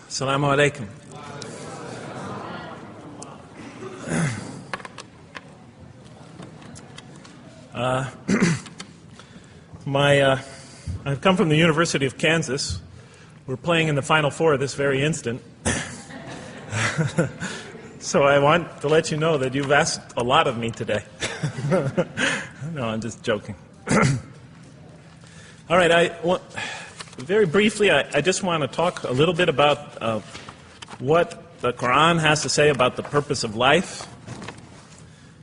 Assalamu alaikum. I've come from the University of Kansas. We're playing in the Final Four this very instant. So I want to let you know that you've asked a lot of me today. No, I'm just joking. All right, very briefly, I just want to talk a little bit about what the Quran has to say about the purpose of life.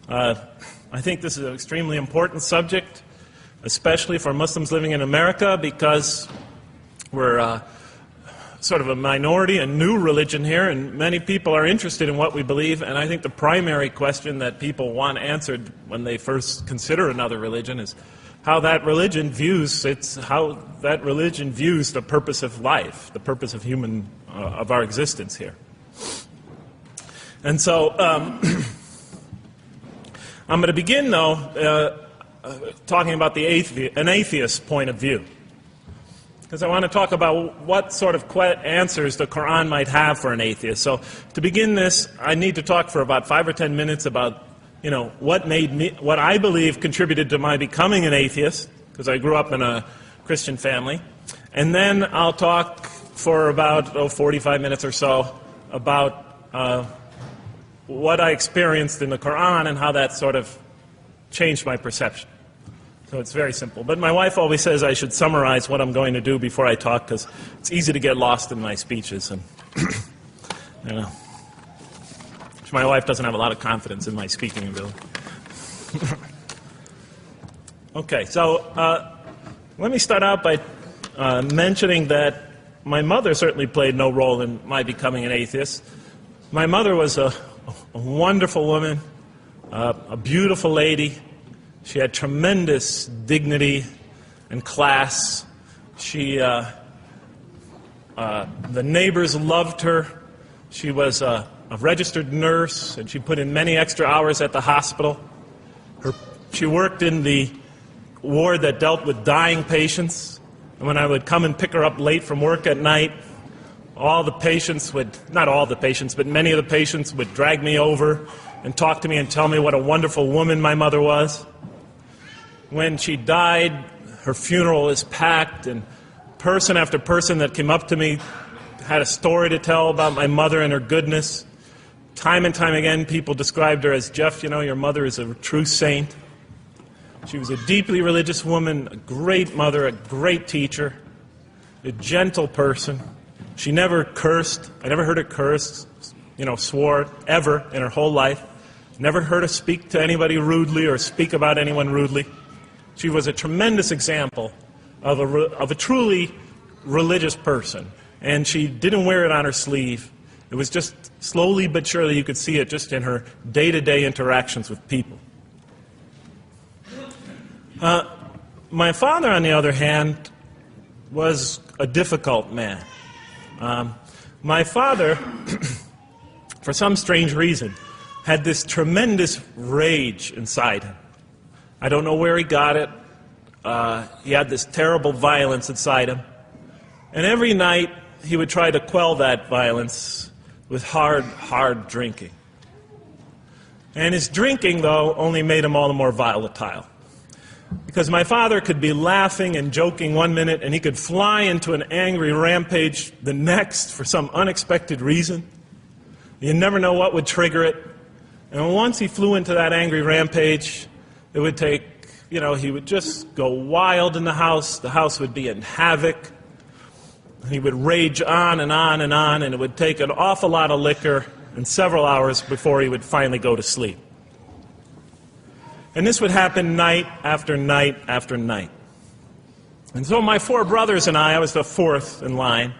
I think this is an extremely important subject, especially for Muslims living in America, because we're sort of a minority, a new religion here, and many people are interested in what we believe. And I think the primary question that people want answered when they first consider another religion is how that religion views the purpose of life, the purpose of of our existence here. And so I'm going to begin, though, talking about an atheist point of view, because I want to talk about what sort of answers the Quran might have for an atheist. So to begin this, I need to talk for about 5 or 10 minutes about what I believe contributed to my becoming an atheist, because I grew up in a Christian family. And then I'll talk for about 45 minutes or so about what I experienced in the Quran and how that sort of changed my perception. So it's very simple. But my wife always says I should summarize what I'm going to do before I talk, because it's easy to get lost in my speeches. And my wife doesn't have a lot of confidence in my speaking ability. Okay, so let me start out by mentioning that my mother certainly played no role in my becoming an atheist. My mother was a wonderful woman, a beautiful lady. She had tremendous dignity and class. The neighbors loved her. She was a registered nurse, and she put in many extra hours at the hospital. She worked in the ward that dealt with dying patients. And when I would come and pick her up late from work at night, not all the patients, but many of the patients would drag me over and talk to me and tell me what a wonderful woman my mother was. When she died, her funeral was packed, and person after person that came up to me had a story to tell about my mother and her goodness. Time and time again, people described her as, "Jeff, your mother is a true saint." She was a deeply religious woman, a great mother, a great teacher, a gentle person. She never cursed. I never heard her curse, swore, ever in her whole life. Never heard her speak to anybody rudely or speak about anyone rudely. She was a tremendous example of a truly religious person, and she didn't wear it on her sleeve. It was just slowly but surely you could see it just in her day-to-day interactions with people. My father, on the other hand, was a difficult man. My father, for some strange reason, had this tremendous rage inside him. I don't know where he got it. He had this terrible violence inside him. And every night he would try to quell that violence with hard drinking. And his drinking, though, only made him all the more volatile. Because my father could be laughing and joking one minute, and he could fly into an angry rampage the next for some unexpected reason. You never know what would trigger it. And once he flew into that angry rampage, it would take, he would just go wild in the house. The house would be in havoc. He would rage on and on and on, and it would take an awful lot of liquor and several hours before he would finally go to sleep. And this would happen night after night after night. And so my 4 brothers and I was the 4th in line.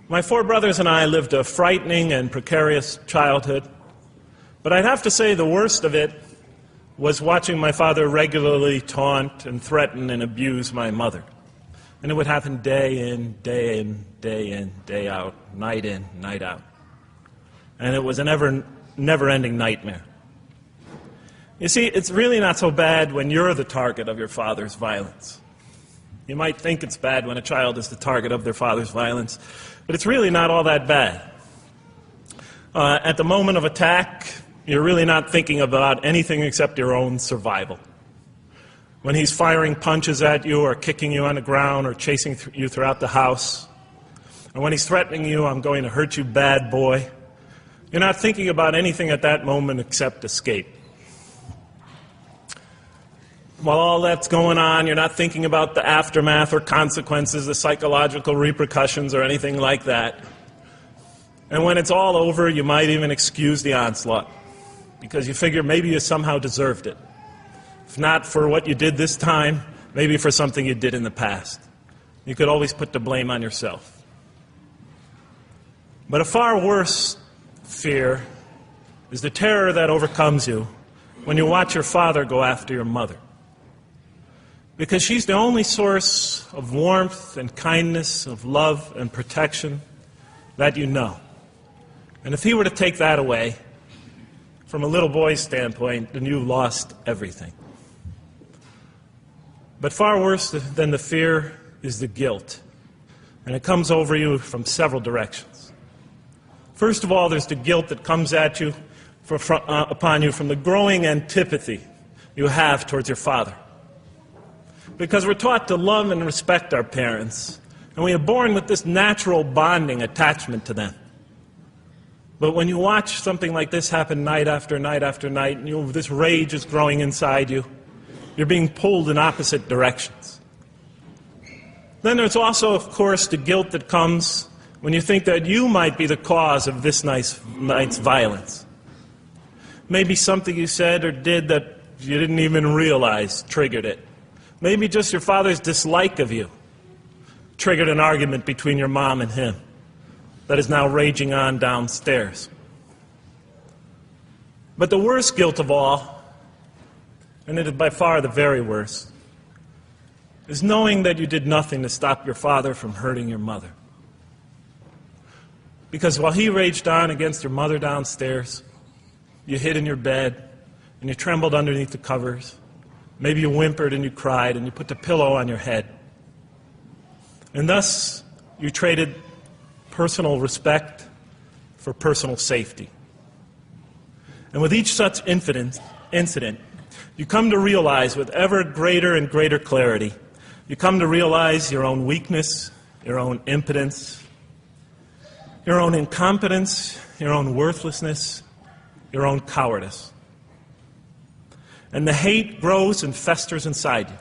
My 4 brothers and I lived a frightening and precarious childhood. But I'd have to say the worst of it was watching my father regularly taunt and threaten and abuse my mother. And it would happen day in, day in, day in, day out, night in, night out. And it was a never-ending nightmare. You see, it's really not so bad when you're the target of your father's violence. You might think it's bad when a child is the target of their father's violence, But it's really not all that bad. At the moment of attack, you're really not thinking about anything except your own survival. When he's firing punches at you or kicking you on the ground or chasing you throughout the house, and when he's threatening you, I'm going to hurt you, bad boy, you're not thinking about anything at that moment except escape. While all that's going on, you're not thinking about the aftermath or consequences, the psychological repercussions or anything like that. And when it's all over, you might even excuse the onslaught because you figure maybe you somehow deserved it. If not for what you did this time, maybe for something you did in the past. You could always put the blame on yourself. But a far worse fear is the terror that overcomes you when you watch your father go after your mother. Because she's the only source of warmth and kindness, of love and protection that you know. And if he were to take that away, from a little boy's standpoint, then you've lost everything. But far worse than the fear is the guilt. And it comes over you from several directions. First of all, there's the guilt that comes at you upon you from the growing antipathy you have towards your father. Because we're taught to love and respect our parents, and we are born with this natural bonding attachment to them. But when you watch something like this happen night after night after night, and this rage is growing inside you, you're being pulled in opposite directions. Then there's also, of course, the guilt that comes when you think that you might be the cause of this night's violence. Maybe something you said or did that you didn't even realize triggered it. Maybe just your father's dislike of you triggered an argument between your mom and him that is now raging on downstairs. But the worst guilt of all, and it is by far the very worst, is knowing that you did nothing to stop your father from hurting your mother. Because while he raged on against your mother downstairs, you hid in your bed and you trembled underneath the covers. Maybe you whimpered and you cried and you put the pillow on your head. And thus, you traded personal respect for personal safety. And with each such incident, you come to realize with ever greater and greater clarity, you come to realize your own weakness, your own impotence, your own incompetence, your own worthlessness, your own cowardice. And the hate grows and festers inside you.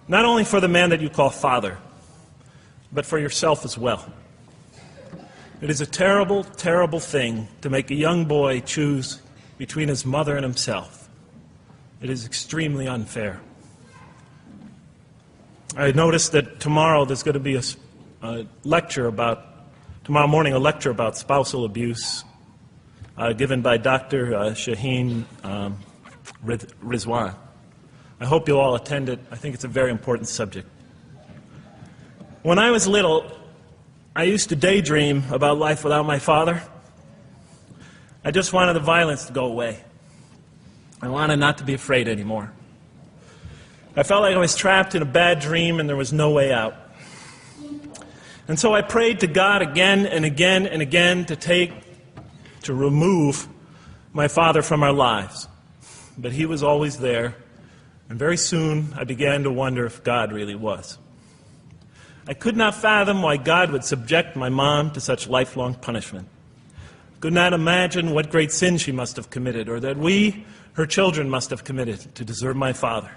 Not only for the man that you call father, but for yourself as well. It is a terrible, terrible thing to make a young boy choose between his mother and himself. It is extremely unfair. I noticed that tomorrow there's going to be tomorrow morning a lecture about spousal abuse given by Dr. Shaheen Rizwan. I hope you'll all attend it. I think it's a very important subject. When I was little, I used to daydream about life without my father. I just wanted the violence to go away. I wanted not to be afraid anymore. I felt like I was trapped in a bad dream and there was no way out. And so I prayed to God again and again and again to remove my father from our lives. But he was always there, and very soon I began to wonder if God really was. I could not fathom why God would subject my mom to such lifelong punishment. Could not imagine what great sin she must have committed, or that we, her children, must have committed to deserve my father.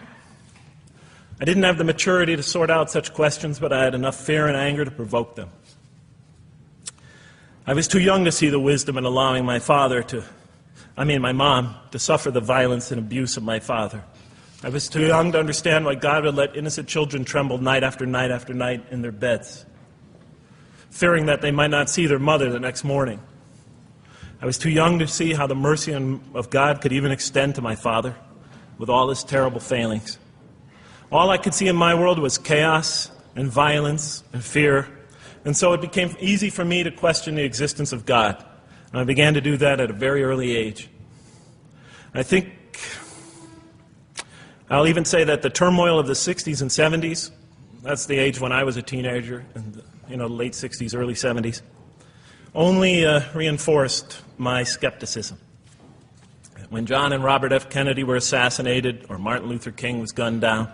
I didn't have the maturity to sort out such questions, but I had enough fear and anger to provoke them. I was too young to see the wisdom in allowing my mom to suffer the violence and abuse of my father. I was too young to understand why God would let innocent children tremble night after night after night in their beds, fearing that they might not see their mother the next morning. I was too young to see how the mercy of God could even extend to my father with all his terrible failings. All I could see in my world was chaos and violence and fear, and so it became easy for me to question the existence of God. And I began to do that at a very early age. I think I'll even say that the turmoil of the 60s and 70s, that's the age when I was a teenager, and late 60s, early 70s, only reinforced my skepticism. When John and Robert F. Kennedy were assassinated, or Martin Luther King was gunned down,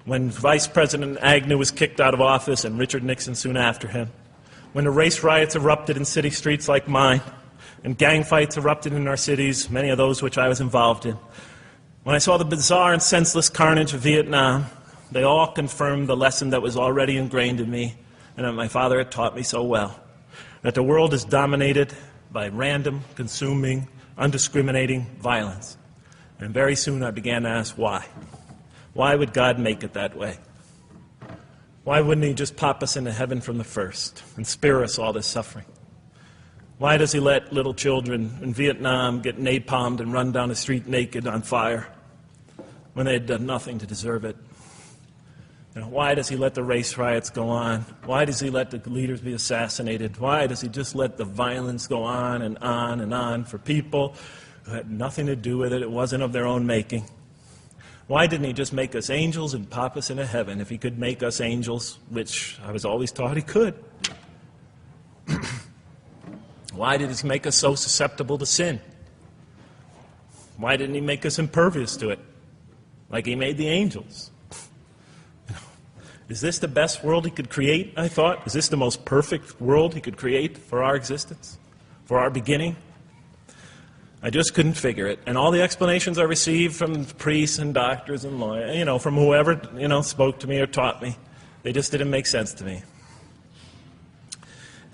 when Vice President Agnew was kicked out of office and Richard Nixon soon after him, when the race riots erupted in city streets like mine, and gang fights erupted in our cities, many of those which I was involved in, when I saw the bizarre and senseless carnage of Vietnam, they all confirmed the lesson that was already ingrained in me and that my father had taught me so well, that the world is dominated by random, consuming, undiscriminating violence. And very soon I began to ask why. Why would God make it that way? Why wouldn't he just pop us into heaven from the first and spare us all this suffering? Why does he let little children in Vietnam get napalmed and run down the street naked on fire when they had done nothing to deserve it? Why does he let the race riots go on? Why does he let the leaders be assassinated? Why does he just let the violence go on and on and on for people who had nothing to do with it? It wasn't of their own making. Why didn't he just make us angels and pop us into heaven if he could make us angels, which I was always taught he could? Why did he make us so susceptible to sin? Why didn't he make us impervious to it, like he made the angels? Is this the best world he could create, I thought? Is this the most perfect world he could create for our existence, for our beginning? I just couldn't figure it. And all the explanations I received from priests and doctors and lawyers, from whoever, spoke to me or taught me, they just didn't make sense to me.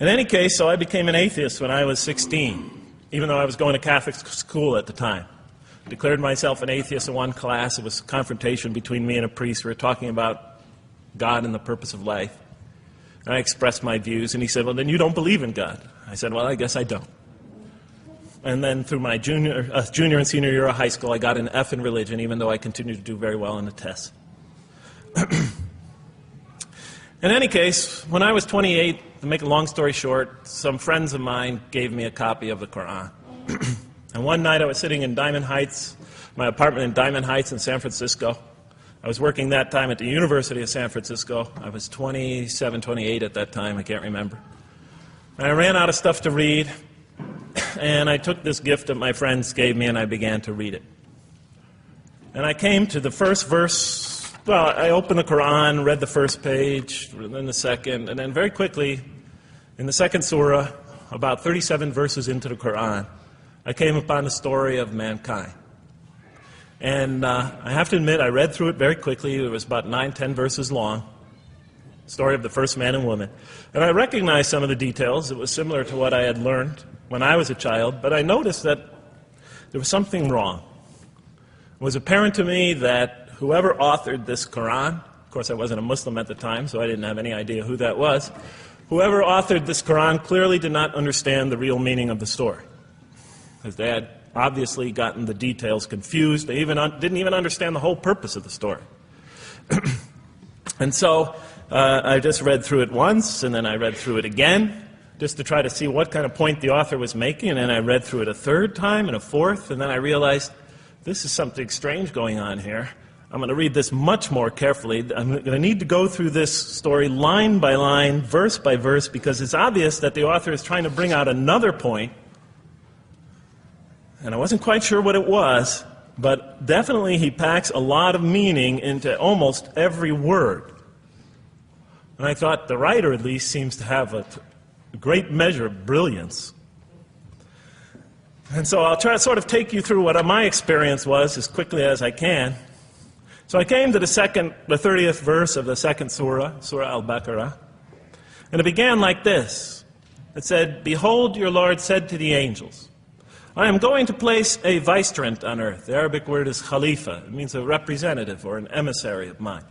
In any case, so I became an atheist when I was 16, even though I was going to Catholic school at the time. Declared myself an atheist in one class. It was a confrontation between me and a priest. We were talking about God and the purpose of life. And I expressed my views, and he said, well, then you don't believe in God. I said, well, I guess I don't. And then through my junior and senior year of high school, I got an F in religion, even though I continued to do very well in the tests. In any case, when I was 28, to make a long story short, some friends of mine gave me a copy of the Quran. And one night I was sitting in Diamond Heights, my apartment in Diamond Heights in San Francisco. I was working that time at the University of San Francisco. I was 27, 28 at that time, I can't remember. And I ran out of stuff to read, and I took this gift that my friends gave me and I began to read it. And I came to the first verse. Well, I opened the Quran, read the first page, then the second, and then very quickly, in the second surah, about 37 verses into the Quran, I came upon the story of mankind. And I have to admit, I read through it very quickly. It was about 9, 10 verses long, story of the first man and woman. And I recognized some of the details. It was similar to what I had learned when I was a child, but I noticed that there was something wrong. It was apparent to me that whoever authored this Quran, of course I wasn't a Muslim at the time, so I didn't have any idea who that was, whoever authored this Quran clearly did not understand the real meaning of the story, because they had obviously gotten the details confused. They didn't even understand the whole purpose of the story. And so I just read through it once, and then I read through it again, just to try to see what kind of point the author was making, and then I read through it a third time and a fourth, and then I realized this is something strange going on here. I'm going to read this much more carefully. I'm going to need to go through this story line by line, verse by verse, because it's obvious that the author is trying to bring out another point. And I wasn't quite sure what it was, but definitely he packs a lot of meaning into almost every word. And I thought the writer at least seems to have a great measure of brilliance. And so I'll try to sort of take you through what my experience was as quickly as I can. So I came to the 30th verse of the second surah, Surah Al-Baqarah, and it began like this. It said, "Behold, your Lord said to the angels, I am going to place a vicegerent on earth." The Arabic word is khalifa. It means a representative or an emissary of mine.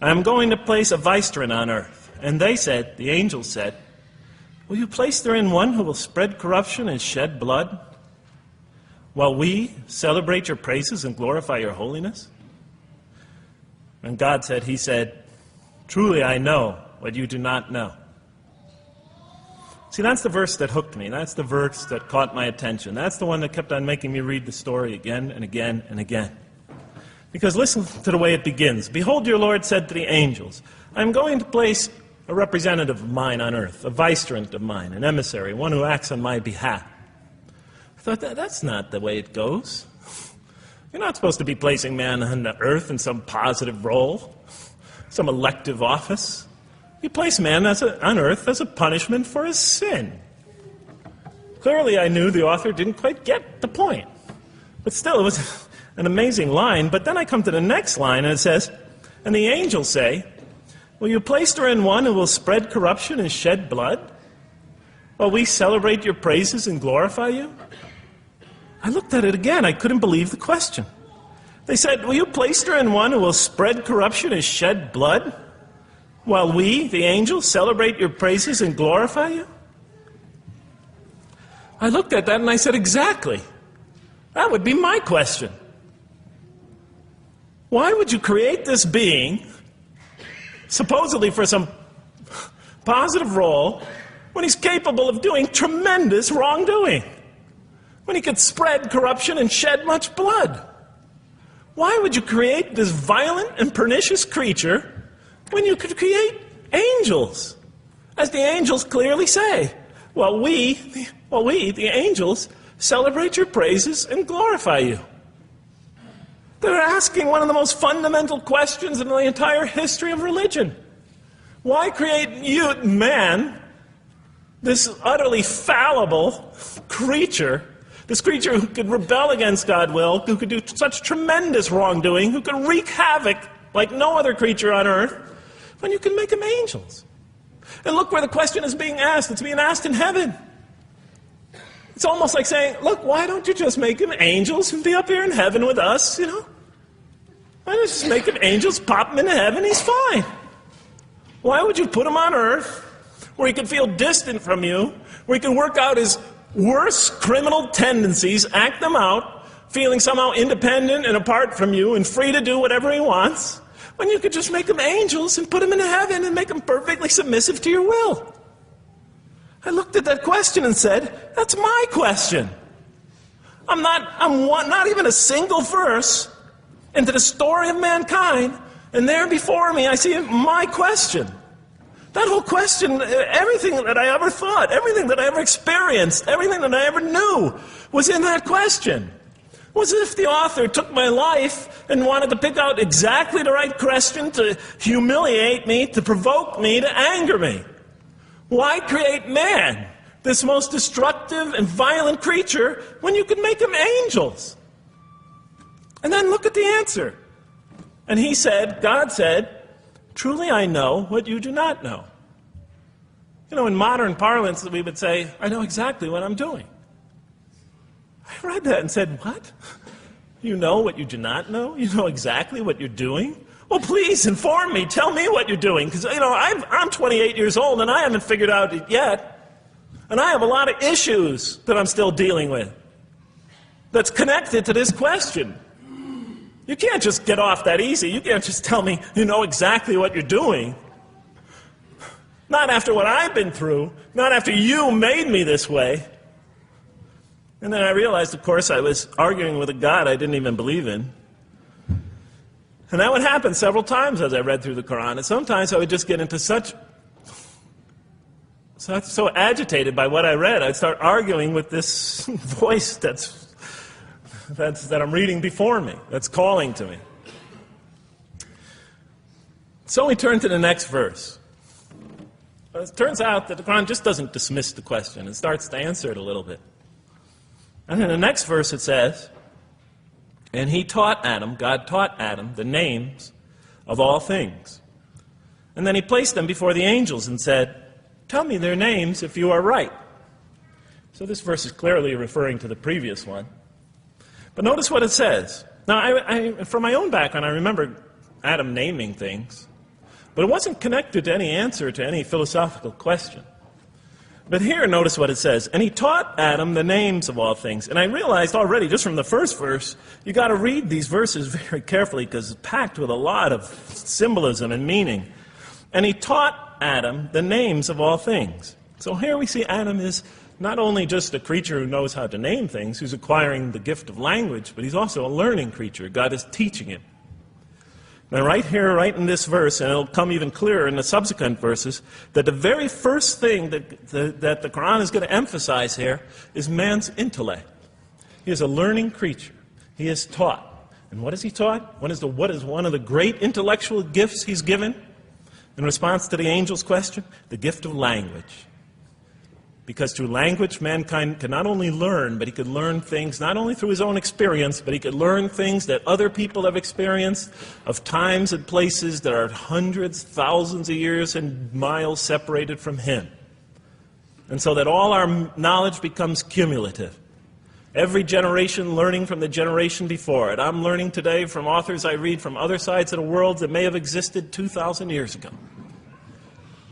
"I am going to place a vicegerent on earth." And they said, the angels said, "Will you place therein one who will spread corruption and shed blood, while we celebrate your praises and glorify your holiness?" And God said, he said, "Truly I know what you do not know." See, that's the verse that hooked me. That's the verse that caught my attention. That's the one that kept on making me read the story again and again and again. Because listen to the way it begins. "Behold, your Lord said to the angels, I am going to place a representative of mine on earth, a vicegerent of mine, an emissary, one who acts on my behalf. I thought, that's not the way it goes. You're not supposed to be placing man on the earth in some positive role, some elective office. You place man on earth as a punishment for his sin. Clearly, I knew the author didn't quite get the point. But still, it was an amazing line. But then I come to the next line, and it says, and the angels say, will you place her in one who will spread corruption and shed blood, while we celebrate your praises and glorify you? I looked at it again. I couldn't believe the question. They said, will you place her in one who will spread corruption and shed blood, while we, the angels, celebrate your praises and glorify you? I looked at that and I said, exactly. That would be my question. Why would you create this being, supposedly for some positive role, when he's capable of doing tremendous wrongdoing? When he could spread corruption and shed much blood? Why would you create this violent and pernicious creature when you could create angels? As the angels clearly say, well, we, the angels, celebrate your praises and glorify you. They're asking one of the most fundamental questions in the entire history of religion. Why create you, man, this utterly fallible creature, this creature who could rebel against God's will, who could do such tremendous wrongdoing, who could wreak havoc like no other creature on earth, when you can make them angels? And look where the question is being asked. It's being asked in heaven. It's almost like saying, look, why don't you just make them angels and be up here in heaven with us, you know? Why don't you just make them angels, pop them into heaven, he's fine. Why would you put him on earth where he could feel distant from you, where he can work out his worst criminal tendencies, act them out, feeling somehow independent and apart from you and free to do whatever he wants, when you could just make them angels and put them into heaven and make them perfectly submissive to your will? I looked at that question and said, that's my question. I'm not even a single verse into the story of mankind, and there before me I see my question. That whole question, everything that I ever thought, everything that I ever experienced, everything that I ever knew was in that question. It was as if the author took my life and wanted to pick out exactly the right question to humiliate me, to provoke me, to anger me. Why create man, this most destructive and violent creature, when you could make him angels? And then look at the answer. And he said, God said, truly I know what you do not know. You know, in modern parlance, we would say, I know exactly what I'm doing. I read that and said, what? You know what you do not know? You know exactly what you're doing? Well, please inform me. Tell me what you're doing. Because, you know, I'm 28 years old and I haven't figured out it yet. And I have a lot of issues that I'm still dealing with that's connected to this question. You can't just get off that easy. You can't just tell me you know exactly what you're doing. Not after what I've been through. Not after you made me this way. And then I realized, of course, I was arguing with a God I didn't even believe in. And that would happen several times as I read through the Quran. And sometimes I would just get into so agitated by what I read, I'd start arguing with this voice that I'm reading before me, that's calling to me. So we turn to the next verse. It turns out that the Quran just doesn't dismiss the question. It starts to answer it a little bit. And in the next verse it says, and he taught Adam, God taught Adam, the names of all things. And then he placed them before the angels and said, tell me their names if you are right. So this verse is clearly referring to the previous one. But notice what it says. Now, from my own background, I remember Adam naming things, but it wasn't connected to any answer to any philosophical question. But here, notice what it says. And he taught Adam the names of all things. And I realized already, just from the first verse, you got to read these verses very carefully because it's packed with a lot of symbolism and meaning. And he taught Adam the names of all things. So here we see Adam is not only just a creature who knows how to name things, who's acquiring the gift of language, but he's also a learning creature. God is teaching him. And right here, right in this verse, and it'll come even clearer in the subsequent verses, that the very first thing that the Quran is going to emphasize here is man's intellect. He is a learning creature. He is taught. And what is he taught? What is one of the great intellectual gifts he's given? In response to the angel's question, the gift of language. Because through language, mankind can not only learn, but he could learn things not only through his own experience, but he could learn things that other people have experienced of times and places that are hundreds, thousands of years and miles separated from him. And so that all our knowledge becomes cumulative. Every generation learning from the generation before it. I'm learning today from authors I read from other sides of the world that may have existed 2,000 years ago.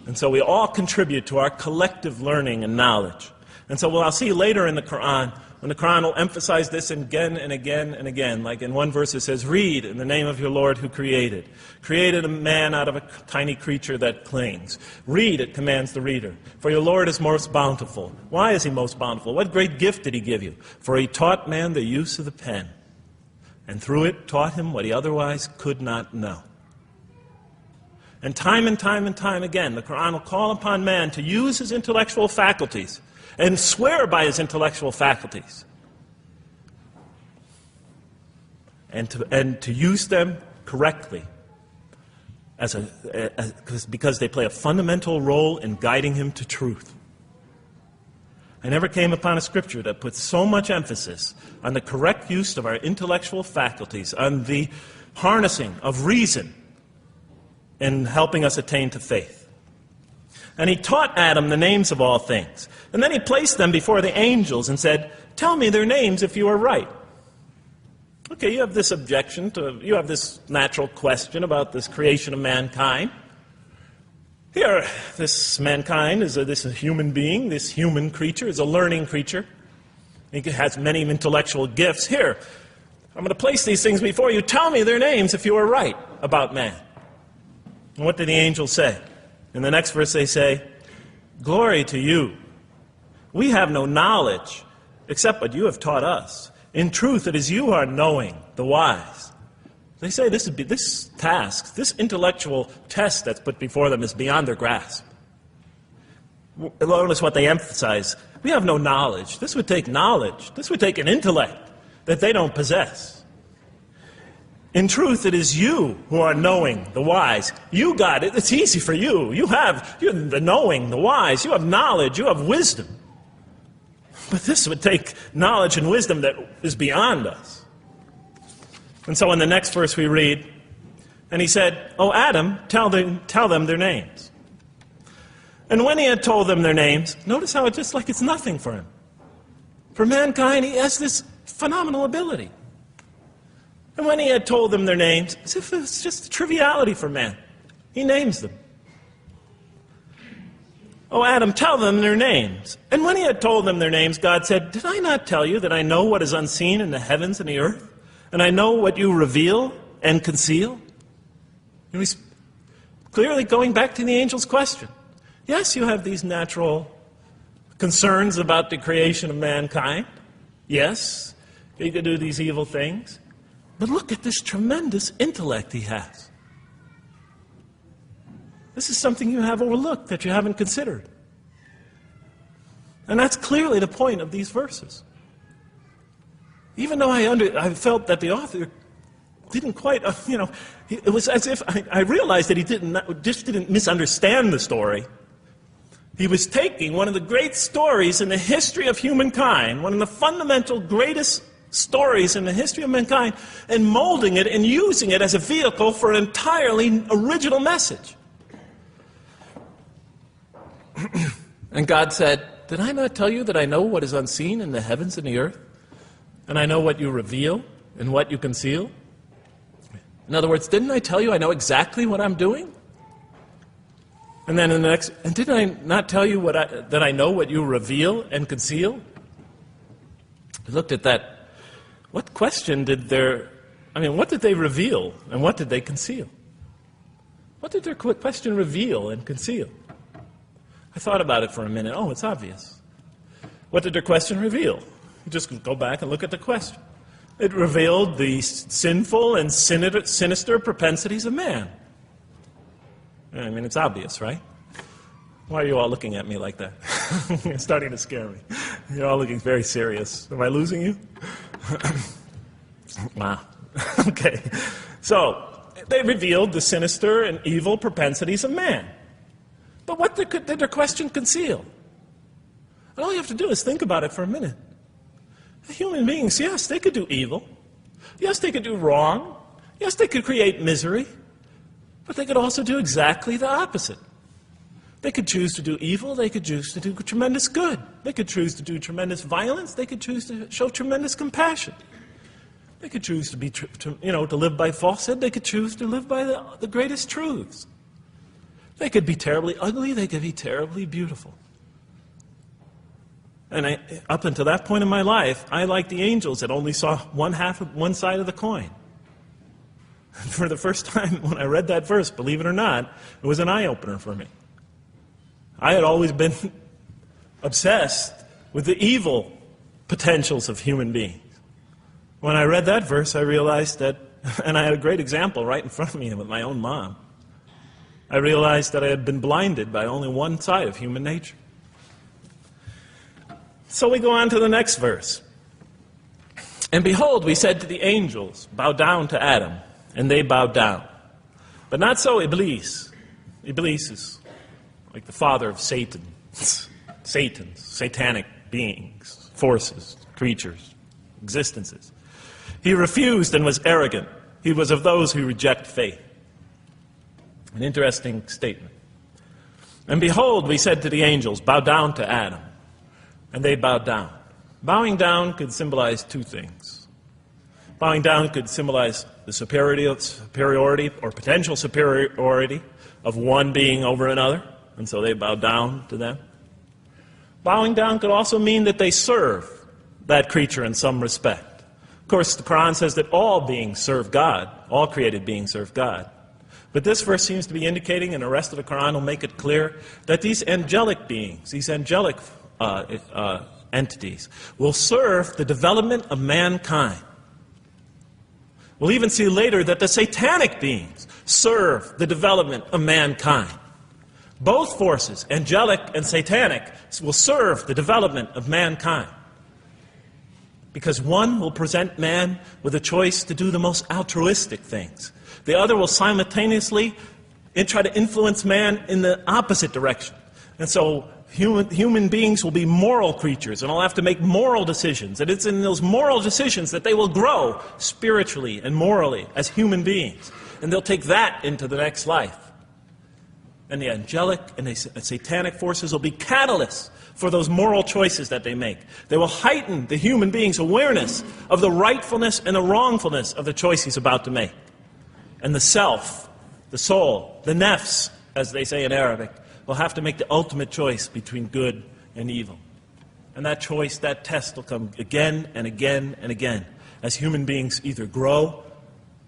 And so we all contribute to our collective learning and knowledge. And so what I'll see later in the Quran, when the Quran will emphasize this again and again and again. Like in one verse it says, read in the name of your Lord who created. Created a man out of a tiny creature that clings. Read, it commands the reader. For your Lord is most bountiful. Why is he most bountiful? What great gift did he give you? For he taught man the use of the pen. And through it taught him what he otherwise could not know. And time again, the Quran will call upon man to use his intellectual faculties and swear by his intellectual faculties. And to use them correctly because they play a fundamental role in guiding him to truth. I never came upon a scripture that puts so much emphasis on the correct use of our intellectual faculties, on the harnessing of reason in helping us attain to faith. And he taught Adam the names of all things. And then he placed them before the angels and said, tell me their names if you are right. Okay, you have this objection you have this natural question about this creation of mankind. Here, this mankind is this human being, this human creature is a learning creature. He has many intellectual gifts. Here, I'm going to place these things before you. Tell me their names if you are right about man. And what did the angels say? In the next verse they say, glory to you. We have no knowledge except what you have taught us. In truth, it is you who are knowing, the wise. They say this task, this intellectual test that's put before them is beyond their grasp. Notice what they emphasize. We have no knowledge. This would take knowledge. This would take an intellect that they don't possess. In truth, it is you who are knowing, the wise. You got it. It's easy for you. You're the knowing, the wise. You have knowledge. You have wisdom. But this would take knowledge and wisdom that is beyond us. And so in the next verse we read, and he said, "O Adam, tell them their names." And when he had told them their names, notice how it's just like it's nothing for him. For mankind, he has this phenomenal ability. And when he had told them their names, as if it was just a triviality for man, he names them. "O Adam, tell them their names." And when he had told them their names, God said, "Did I not tell you that I know what is unseen in the heavens and the earth? And I know what you reveal and conceal?" And he's clearly going back to the angel's question. Yes, you have these natural concerns about the creation of mankind. Yes, he could do these evil things. But look at this tremendous intellect he has. This is something you have overlooked, that you haven't considered. And that's clearly the point of these verses. Even though I felt that the author didn't quite, it was as if I realized that he didn't misunderstand the story. He was taking one of the great stories in the history of humankind, one of the fundamental greatest stories in the history of mankind, and molding it and using it as a vehicle for an entirely original message. And God said, "Did I not tell you that I know what is unseen in the heavens and the earth? And I know what you reveal and what you conceal?" In other words, didn't I tell you I know exactly what I'm doing? And then in the next, and did I not tell you that I know what you reveal and conceal? I looked at that. What question what did they reveal and what did they conceal? What did their question reveal and conceal? I thought about it for a minute. Oh, it's obvious. What did their question reveal? You just go back and look at the question. It revealed the sinful and sinister propensities of man. I mean, it's obvious, right? Why are you all looking at me like that? You're starting to scare me. You're all looking very serious. Am I losing you? Wow. Okay. So, they revealed the sinister and evil propensities of man. But what did their question conceal? And all you have to do is think about it for a minute. Human beings, yes, they could do evil. Yes, they could do wrong. Yes, they could create misery. But they could also do exactly the opposite. They could choose to do evil. They could choose to do tremendous good. They could choose to do tremendous violence. They could choose to show tremendous compassion. They could choose to live by falsehood. They could choose to live by the greatest truths. They could be terribly ugly. They could be terribly beautiful. And up until that point in my life, I, like the angels, that only saw one side of the coin. For the first time when I read that verse, believe it or not, it was an eye-opener for me. I had always been obsessed with the evil potentials of human beings. When I read that verse, I realized that, and I had a great example right in front of me with my own mom, I realized that I had been blinded by only one side of human nature. So we go on to the next verse. And behold, we said to the angels, bow down to Adam, and they bowed down. But not so Iblis. Iblis is like the father of Satan. Satan's, satanic beings, forces, creatures, existences. He refused and was arrogant. He was of those who reject faith. An interesting statement. And behold, we said to the angels, bow down to Adam. And they bowed down. Bowing down could symbolize two things. Bowing down could symbolize the superiority or potential superiority of one being over another, and so they bowed down to them. Bowing down could also mean that they serve that creature in some respect. Of course, the Quran says that all beings serve God, all created beings serve God. But this verse seems to be indicating, and the rest of the Quran will make it clear, that these angelic beings, these angelic entities, will serve the development of mankind. We'll even see later that the satanic beings serve the development of mankind. Both forces, angelic and satanic, will serve the development of mankind. Because one will present man with a choice to do the most altruistic things. The other will simultaneously try to influence man in the opposite direction. And so human beings will be moral creatures, and will have to make moral decisions. And it's in those moral decisions that they will grow spiritually and morally as human beings. And they'll take that into the next life. And the angelic and the satanic forces will be catalysts for those moral choices that they make. They will heighten the human being's awareness of the rightfulness and the wrongfulness of the choice he's about to make. And the self, the soul, the nafs, as they say in Arabic, will have to make the ultimate choice between good and evil. And that choice, that test will come again and again and again as human beings either grow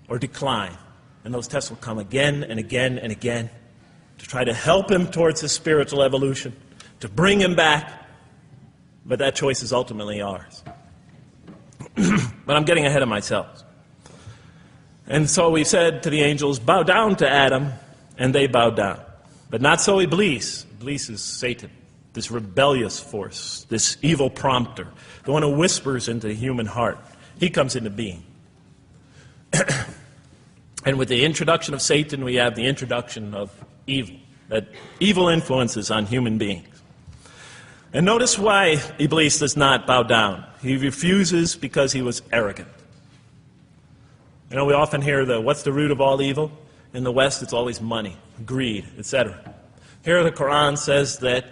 or decline. And those tests will come again and again and again to try to help him towards his spiritual evolution, to bring him back. But that choice is ultimately ours. But I'm getting ahead of myself. And so we said to the angels, bow down to Adam, and they bowed down. But not so Iblis. Iblis is Satan, this rebellious force, this evil prompter, the one who whispers into the human heart. He comes into being. And with the introduction of Satan, we have the introduction of evil, that evil influences on human beings. And notice why Iblis does not bow down. He refuses because he was arrogant. You know, we often hear what's the root of all evil? In the West, it's always money, greed, etc. Here the Quran says that,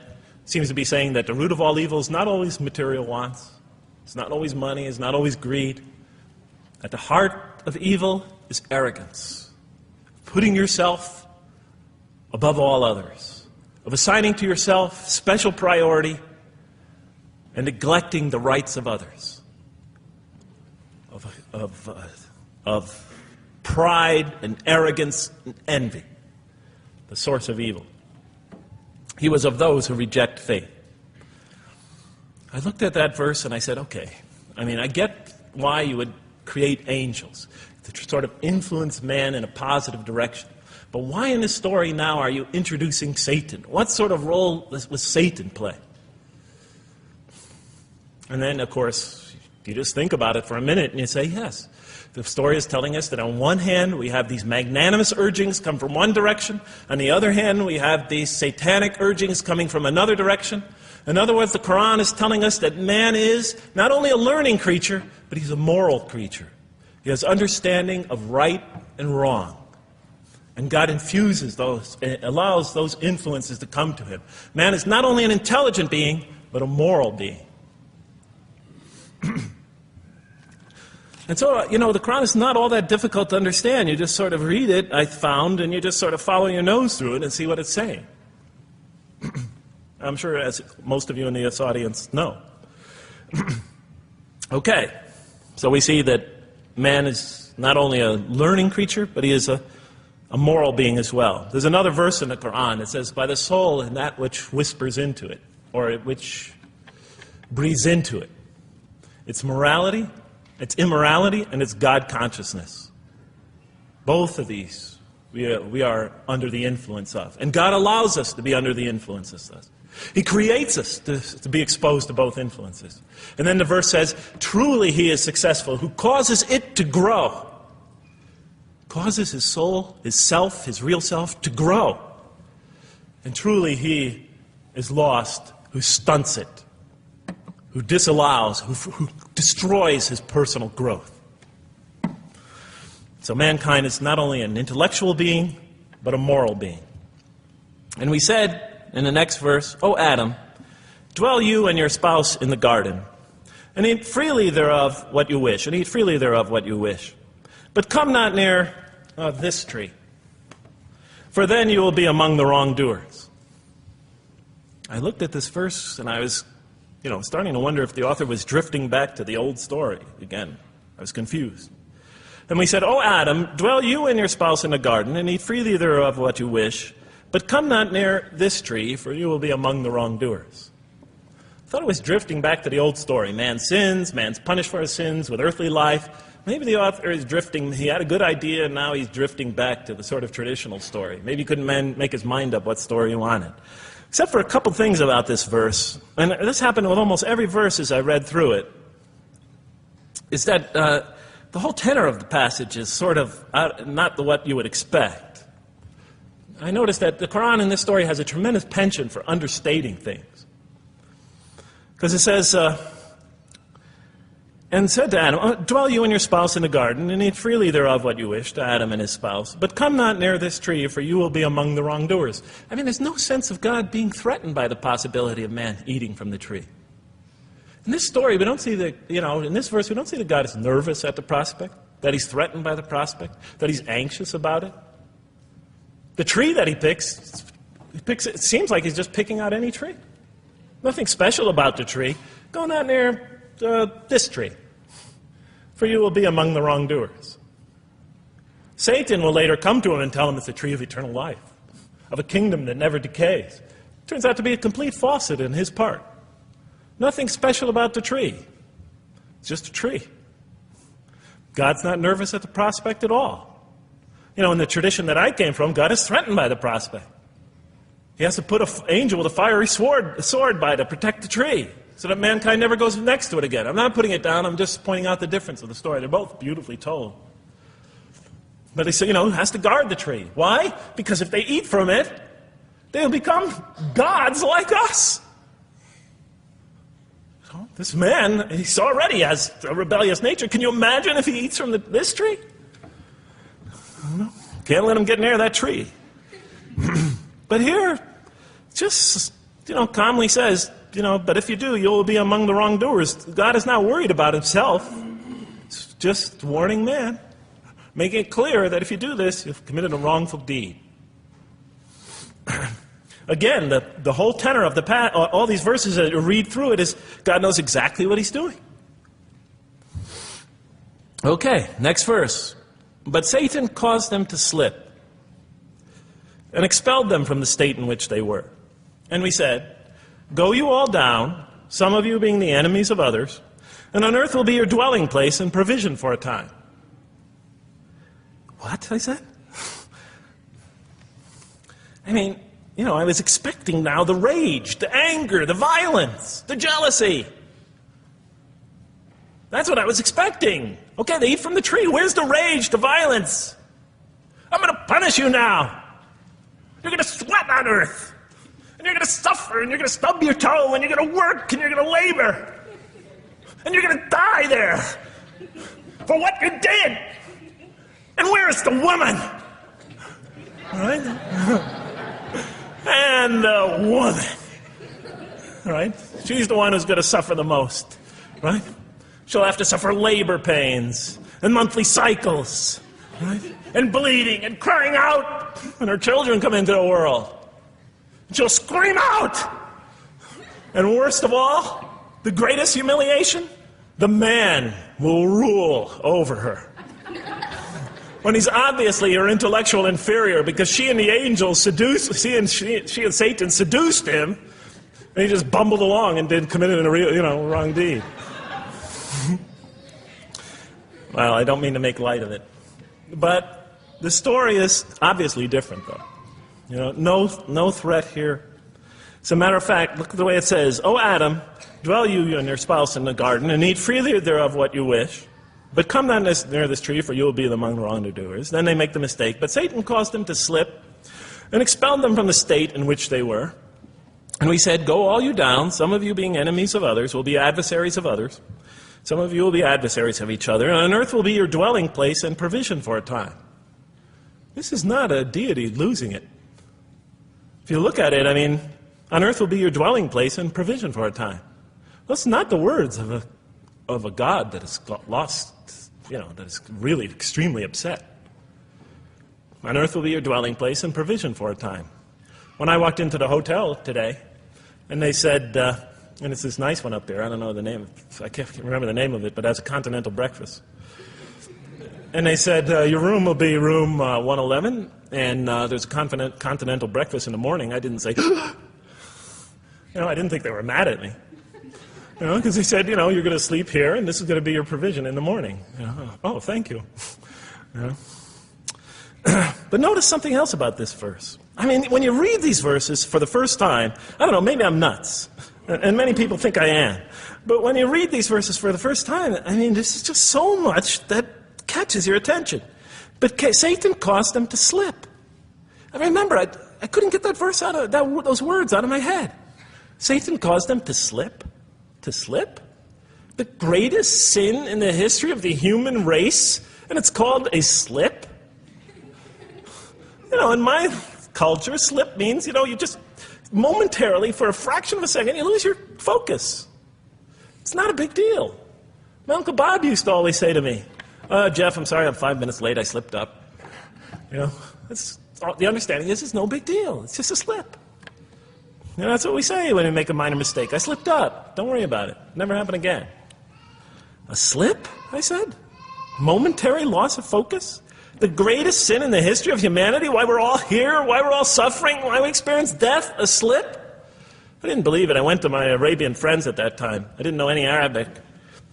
seems to be saying that the root of all evil is not always material wants. It's not always money, it's not always greed. At the heart of evil is arrogance. Putting yourself above all others. Of assigning to yourself special priority and neglecting the rights of others. Of pride and arrogance and envy, the source of evil. He was of those who reject faith. I looked at that verse and I said, okay, I mean, I get why you would create angels, to sort of influence man in a positive direction. But why in this story now are you introducing Satan? What sort of role was Satan play? And then, of course, you just think about it for a minute and you say, yes. The story is telling us that on one hand, we have these magnanimous urgings come from one direction. On the other hand, we have these satanic urgings coming from another direction. In other words, the Quran is telling us that man is not only a learning creature, but he's a moral creature. He has understanding of right and wrong. And God infuses those, allows those influences to come to him. Man is not only an intelligent being, but a moral being. And so, the Quran is not all that difficult to understand. You just sort of read it, I found, and you just sort of follow your nose through it and see what it's saying. I'm sure, as most of you in this audience know. Okay, so we see that man is not only a learning creature, but he is a moral being as well. There's another verse in the Quran that says, by the soul and that which whispers into it, or which breathes into it. It's morality, it's immorality, and it's God consciousness. Both of these we are under the influence of. And God allows us to be under the influences of this. He creates us to be exposed to both influences. And then the verse says, truly he is successful, who causes it to grow. Causes his soul, his self, his real self, to grow. And truly he is lost, who stunts it, who disallows, who destroys his personal growth. So mankind is not only an intellectual being, but a moral being. And we said in the next verse, O Adam, dwell you and your spouse in the garden, and eat freely thereof what you wish, and eat freely thereof what you wish. But come not near this tree, for then you will be among the wrongdoers. I looked at this verse and I was, starting to wonder if the author was drifting back to the old story again. I was confused. And we said, O Adam, dwell you and your spouse in the garden, and eat freely thereof what you wish, but come not near this tree, for you will be among the wrongdoers. I thought it was drifting back to the old story. Man sins, man's punished for his sins with earthly life. Maybe the author is drifting, he had a good idea, and now he's drifting back to the sort of traditional story. Maybe he couldn't make his mind up what story he wanted. Except for a couple things about this verse, and this happened with almost every verse as I read through it, is that the whole tenor of the passage is sort of not what you would expect. I noticed that the Quran in this story has a tremendous penchant for understating things. Because it says, and said to Adam, dwell you and your spouse in the garden, and eat freely thereof what you wish, to Adam and his spouse. But come not near this tree, for you will be among the wrongdoers. I mean, there's no sense of God being threatened by the possibility of man eating from the tree. In this story, we don't see that, in this verse, we don't see that God is nervous at the prospect, that he's threatened by the prospect, that he's anxious about it. The tree that he picks, it seems like he's just picking out any tree. Nothing special about the tree. Go not near this tree, for you will be among the wrongdoers. Satan will later come to him and tell him it's a tree of eternal life, of a kingdom that never decays. Turns out to be a complete falsehood in his part. Nothing special about the tree. It's just a tree. God's not nervous at the prospect at all. In the tradition that I came from, God is threatened by the prospect. He has to put an angel with a fiery sword by to protect the tree, so that mankind never goes next to it again. I'm not putting it down, I'm just pointing out the difference of the story. They're both beautifully told. But he said, he has to guard the tree. Why? Because if they eat from it, they'll become gods like us. So this man, he already has a rebellious nature. Can you imagine if he eats from this tree? Can't let him get near that tree. But here, just, calmly says, but if you do, you'll be among the wrongdoers. God is not worried about himself. It's just warning man, making it clear that if you do this, you've committed a wrongful deed. Again, the whole tenor of all these verses that you read through it is God knows exactly what he's doing. Okay, next verse. But Satan caused them to slip and expelled them from the state in which they were. And we said, go you all down, some of you being the enemies of others, And on earth will be your dwelling place and provision for a time. What? I said. I mean, I was expecting now the rage, the anger, the violence, the jealousy. That's what I was expecting. Okay, they eat from the tree. Where's the rage, the violence? I'm going to punish you now. You're going to sweat on earth. And you're going to suffer, and you're going to stub your toe, and you're going to work, and you're going to labor. And you're going to die there for what you did. And where is the woman? All right? And the woman. All right? She's the one who's going to suffer the most. Right? She'll have to suffer labor pains and monthly cycles. Right? And bleeding and crying out when her children come into the world. She'll scream out. And worst of all, the greatest humiliation, the man will rule over her. When he's obviously her intellectual inferior because she and the angels she and Satan seduced him, and he just bumbled along and committed a real, wrong deed. Well, I don't mean to make light of it. But the story is obviously different, though. No threat here. As a matter of fact, look at the way it says, "O Adam, dwell you and your spouse in the garden, and eat freely thereof what you wish. But come not near this tree, for you will be among the wrongdoers." Then they make the mistake. But Satan caused them to slip and expelled them from the state in which they were. And we said, "Go all you down, some of you being enemies of others, will be adversaries of others. Some of you will be adversaries of each other, and on earth will be your dwelling place and provision for a time." This is not a deity losing it. If you look at it, on earth will be your dwelling place and provision for a time. That's not the words of a God that has got lost, that is really extremely upset. On earth will be your dwelling place and provision for a time. When I walked into the hotel today, and they said, and it's this nice one up there, I don't know the name, I can't remember the name of it, but it has a continental breakfast. And they said, your room will be room 111, and there's a continental breakfast in the morning. I didn't say, I didn't think they were mad at me. Because they said, you're going to sleep here, and this is going to be your provision in the morning. Oh, thank you. But notice something else about this verse. When you read these verses for the first time, I don't know, maybe I'm nuts. And many people think I am. But when you read these verses for the first time, this is just so much that catches your attention. But Satan caused them to slip. I remember, I couldn't get that verse out of those words out of my head. Satan caused them to slip. To slip? The greatest sin in the history of the human race, and it's called a slip? In my culture, slip means, you just momentarily, for a fraction of a second, you lose your focus. It's not a big deal. My Uncle Bob used to always say to me, "Jeff, I'm sorry I'm 5 minutes late, I slipped up." The understanding is it's no big deal. It's just a slip. That's what we say when we make a minor mistake. I slipped up. Don't worry about it. Never happen again. A slip, I said? Momentary loss of focus? The greatest sin in the history of humanity? Why we're all here? Why we're all suffering? Why we experience death? A slip? I didn't believe it. I went to my Arabian friends at that time. I didn't know any Arabic.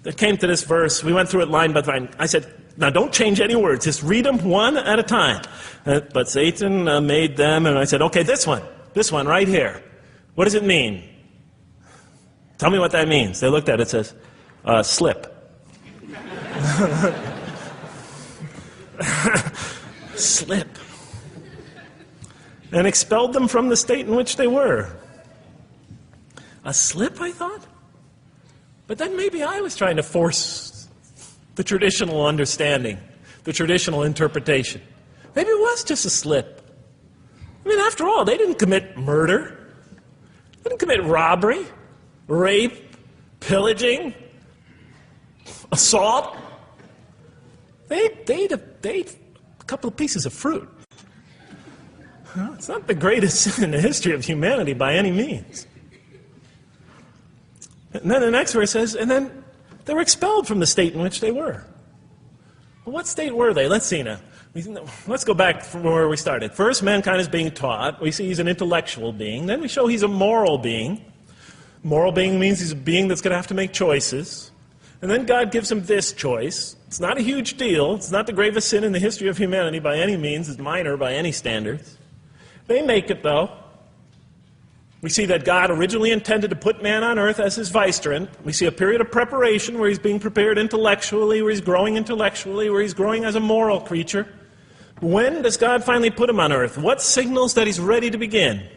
They came to this verse. We went through it line by line. I said, now don't change any words. Just read them one at a time. But Satan made them, and I said, okay, this one right here. What does it mean? Tell me what that means. They looked at it. It says, slip. Slip. And expelled them from the state in which they were. A slip, I thought? But then maybe I was trying to force the traditional understanding, the traditional interpretation. Maybe it was just a slip. After all, they didn't commit murder. They didn't commit robbery, rape, pillaging, assault. They ate a couple of pieces of fruit. It's not the greatest sin in the history of humanity by any means. And then the next verse says, and then they were expelled from the state in which they were. Well, what state were they? Let's see now. Let's go back from where we started. First, mankind is being taught. We see he's an intellectual being. Then we show he's a moral being. Moral being means he's a being that's going to have to make choices. And then God gives him this choice. It's not a huge deal. It's not the gravest sin in the history of humanity by any means. It's minor by any standards. They make it, though. We see that God originally intended to put man on earth as his vicegerent. We see a period of preparation where he's being prepared intellectually, where he's growing as a moral creature. When does God finally put him on earth? What signals that he's ready to begin?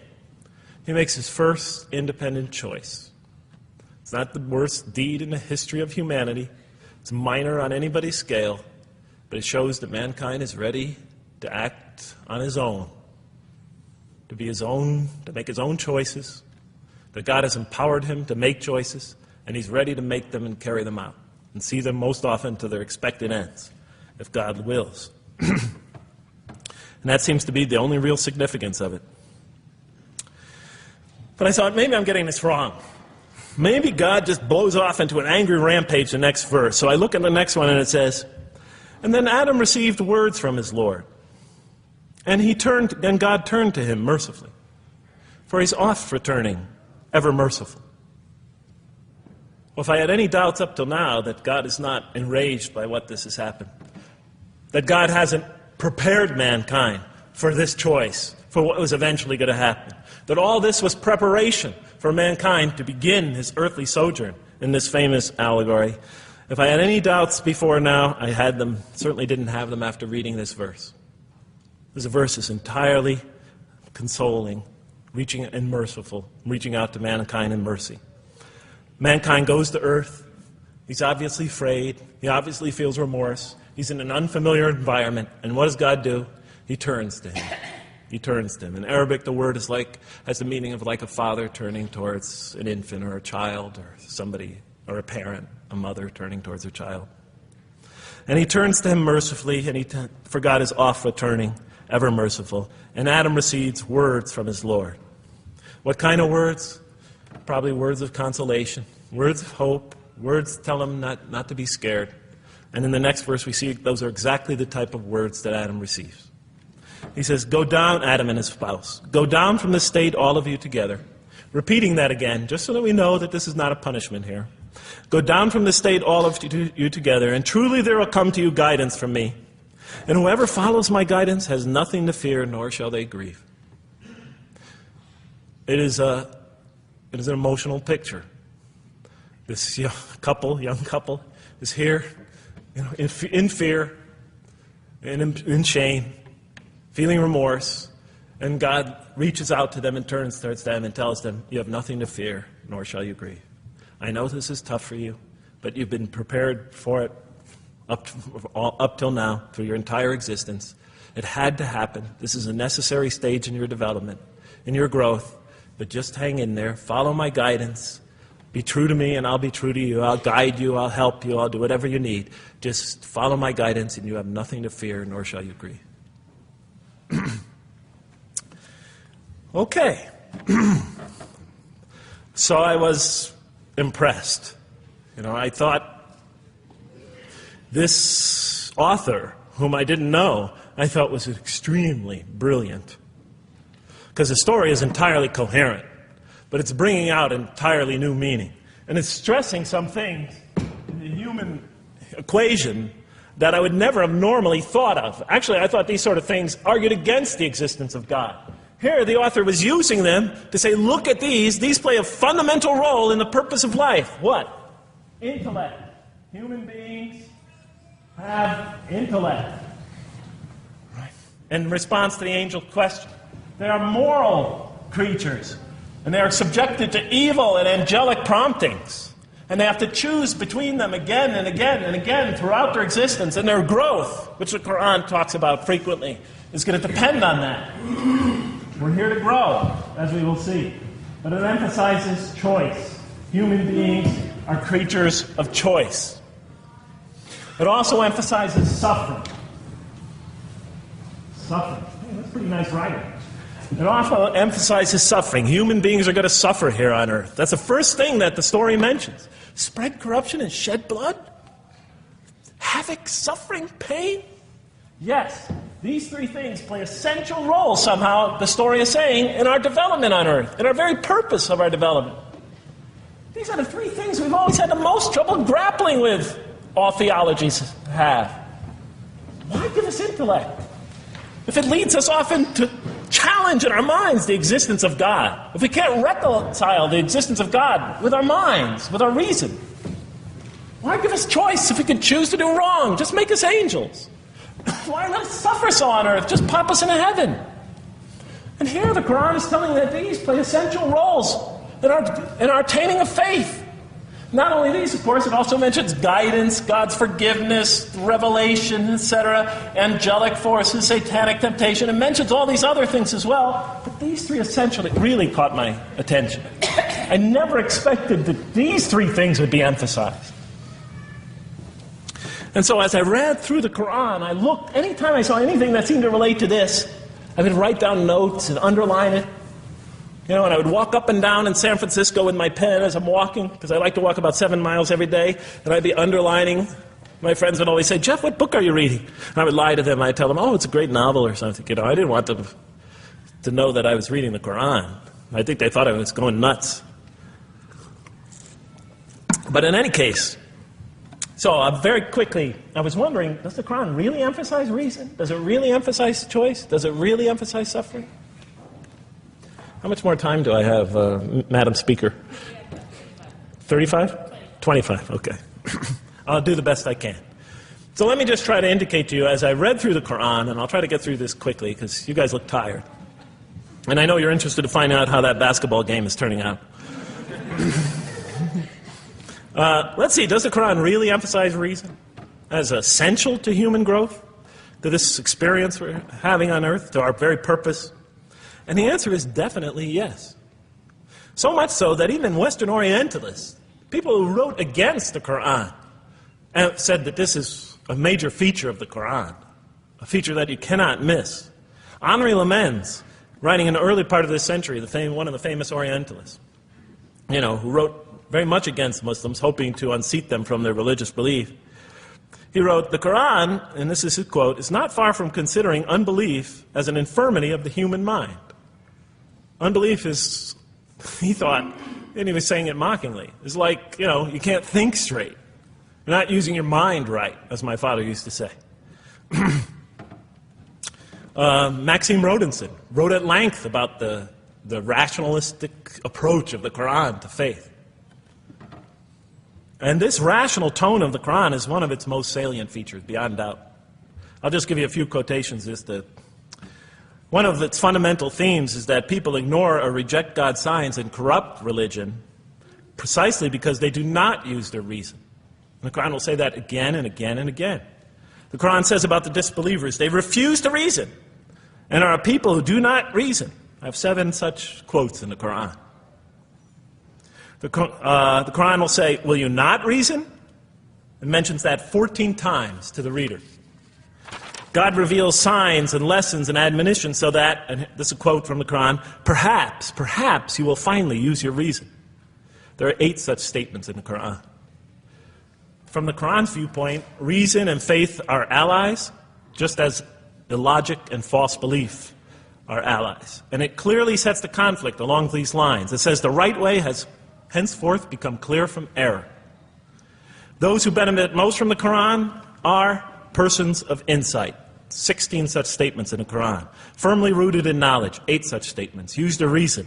He makes his first independent choice. It's not the worst deed in the history of humanity. It's minor on anybody's scale, but it shows that mankind is ready to act on his own, to be his own, to make his own choices, that God has empowered him to make choices, and he's ready to make them and carry them out, and see them most often to their expected ends, if God wills. And that seems to be the only real significance of it. But I thought, maybe I'm getting this wrong. Maybe God just blows off into an angry rampage the next verse. So I look at the next one and it says, and then Adam received words from his Lord. And God turned to him mercifully. For he's oft returning, ever merciful. Well, if I had any doubts up till now that God is not enraged by what this has happened, that God hasn't prepared mankind for this choice, for what was eventually going to happen, that all this was preparation for mankind to begin his earthly sojourn in this famous allegory. If I had any doubts before now, I had them, certainly didn't have them after reading this verse. This verse is entirely consoling, reaching and merciful, reaching out to mankind in mercy. Mankind goes to earth. He's obviously afraid. He obviously feels remorse. He's in an unfamiliar environment. And what does God do? He turns to him. He turns to him. In Arabic, the word has the meaning of like a father turning towards an infant or a child or somebody, or a parent, a mother turning towards her child. And he turns to him mercifully, and for God is oft returning, ever merciful. And Adam receives words from his Lord. What kind of words? Probably words of consolation, words of hope, words tell him not to be scared. And in the next verse, we see those are exactly the type of words that Adam receives. He says, go down, Adam and his spouse. Go down from the state, all of you together. Repeating that again, just so that we know that this is not a punishment here. Go down from the state, all of you together, and truly there will come to you guidance from me. And whoever follows my guidance has nothing to fear, nor shall they grieve. It is an emotional picture. This young couple is here, in fear, and in shame, feeling remorse, and God reaches out to them and turns towards them and tells them, you have nothing to fear, nor shall you grieve. I know this is tough for you, but you've been prepared for it up till now, through your entire existence. It had to happen. This is a necessary stage in your development, in your growth, but just hang in there, follow my guidance, be true to me and I'll be true to you, I'll guide you, I'll help you, I'll do whatever you need. Just follow my guidance and you have nothing to fear, nor shall you grieve. Okay. So I was impressed. I thought this author, whom I didn't know, I thought was extremely brilliant. Because the story is entirely coherent, but it's bringing out entirely new meaning. And it's stressing some things in the human equation that I would never have normally thought of. Actually, I thought these sort of things argued against the existence of God. Here, the author was using them to say, look at these. These play a fundamental role in the purpose of life. What? Intellect. Human beings have intellect. Right. In response to the angel's question, they are moral creatures, and they are subjected to evil and angelic promptings. And they have to choose between them again and again and again throughout their existence. And their growth, which the Quran talks about frequently, is going to depend on that. We're here to grow, as we will see. But it emphasizes choice. Human beings are creatures of choice. It also emphasizes suffering. Suffering. Hey, that's pretty nice writing. It also emphasizes suffering. Human beings are going to suffer here on earth. That's the first thing that the story mentions. Spread corruption and shed blood? Havoc, suffering, pain? Yes, these three things play essential roles somehow, the story is saying, in our development on earth, in our very purpose of our development. These are the three things we've always had the most trouble grappling with, all theologies have. Why give us intellect? If it leads us often to challenge in our minds the existence of God, if we can't reconcile the existence of God with our minds, with our reason, why give us choice if we could choose to do wrong? Just make us angels. Why let us suffer so on earth? Just pop us into heaven. And here the Quran is telling that these play essential roles in our attaining of faith. Not only these, of course, it also mentions guidance, God's forgiveness, revelation, etc., angelic forces, satanic temptation. It mentions all these other things as well. But these three essentially really caught my attention. I never expected that these three things would be emphasized. And so as I read through the Quran, I looked, anytime I saw anything that seemed to relate to this, I would write down notes and underline it. You know, and I would walk up and down in San Francisco with my pen as I'm walking, because I like to walk about 7 miles every day, and I'd be underlining. My friends would always say, "Jeff, what book are you reading?" And I would lie to them. I'd tell them, "Oh, it's a great novel or something." You know, I didn't want them to know that I was reading the Quran. I think they thought I was going nuts. But in any case, so very quickly, I was wondering, does the Quran really emphasize reason? Does it really emphasize choice? Does it really emphasize suffering? How much more time do I have, Madam Speaker? 35? 25, okay. I'll do the best I can. So let me just try to indicate to you, as I read through the Quran, and I'll try to get through this quickly, because you guys look tired. And I know you're interested to find out how that basketball game is turning out. Let's see, does the Quran really emphasize reason as essential to human growth, to this experience we're having on earth, to our very purpose? And the answer is definitely yes. So much so that even Western Orientalists, people who wrote against the Quran, said that this is a major feature of the Quran, a feature that you cannot miss. Henri Lemens, writing in the early part of this century, one of the famous Orientalists, you know, who wrote very much against Muslims, hoping to unseat them from their religious belief. He wrote, "The Quran," and this is his quote, "is not far from considering unbelief as an infirmity of the human mind." Unbelief is, he thought, and he was saying it mockingly, is like, you know, you can't think straight. You're not using your mind right, as my father used to say. Maxime Rodinson wrote at length about the rationalistic approach of the Quran to faith. And this rational tone of the Quran is one of its most salient features, beyond doubt. I'll just give you a few quotations. One of its fundamental themes is that people ignore or reject God's signs and corrupt religion precisely because they do not use their reason. And the Quran will say that again and again and again. The Quran says about the disbelievers, they refuse to reason and are a people who do not reason. I have 7 such quotes in the Quran. The Quran will say, "Will you not reason?" It mentions that 14 times to the reader. God reveals signs and lessons and admonitions so that, and this is a quote from the Quran, perhaps you will finally use your reason. There are 8 such statements in the Quran. From the Quran's viewpoint, reason and faith are allies, just as illogic and false belief are allies. And it clearly sets the conflict along these lines. It says the right way has henceforth become clear from error. Those who benefit most from the Quran are persons of insight. 16 such statements in the Quran. Firmly rooted in knowledge, 8 such statements. Use their reason,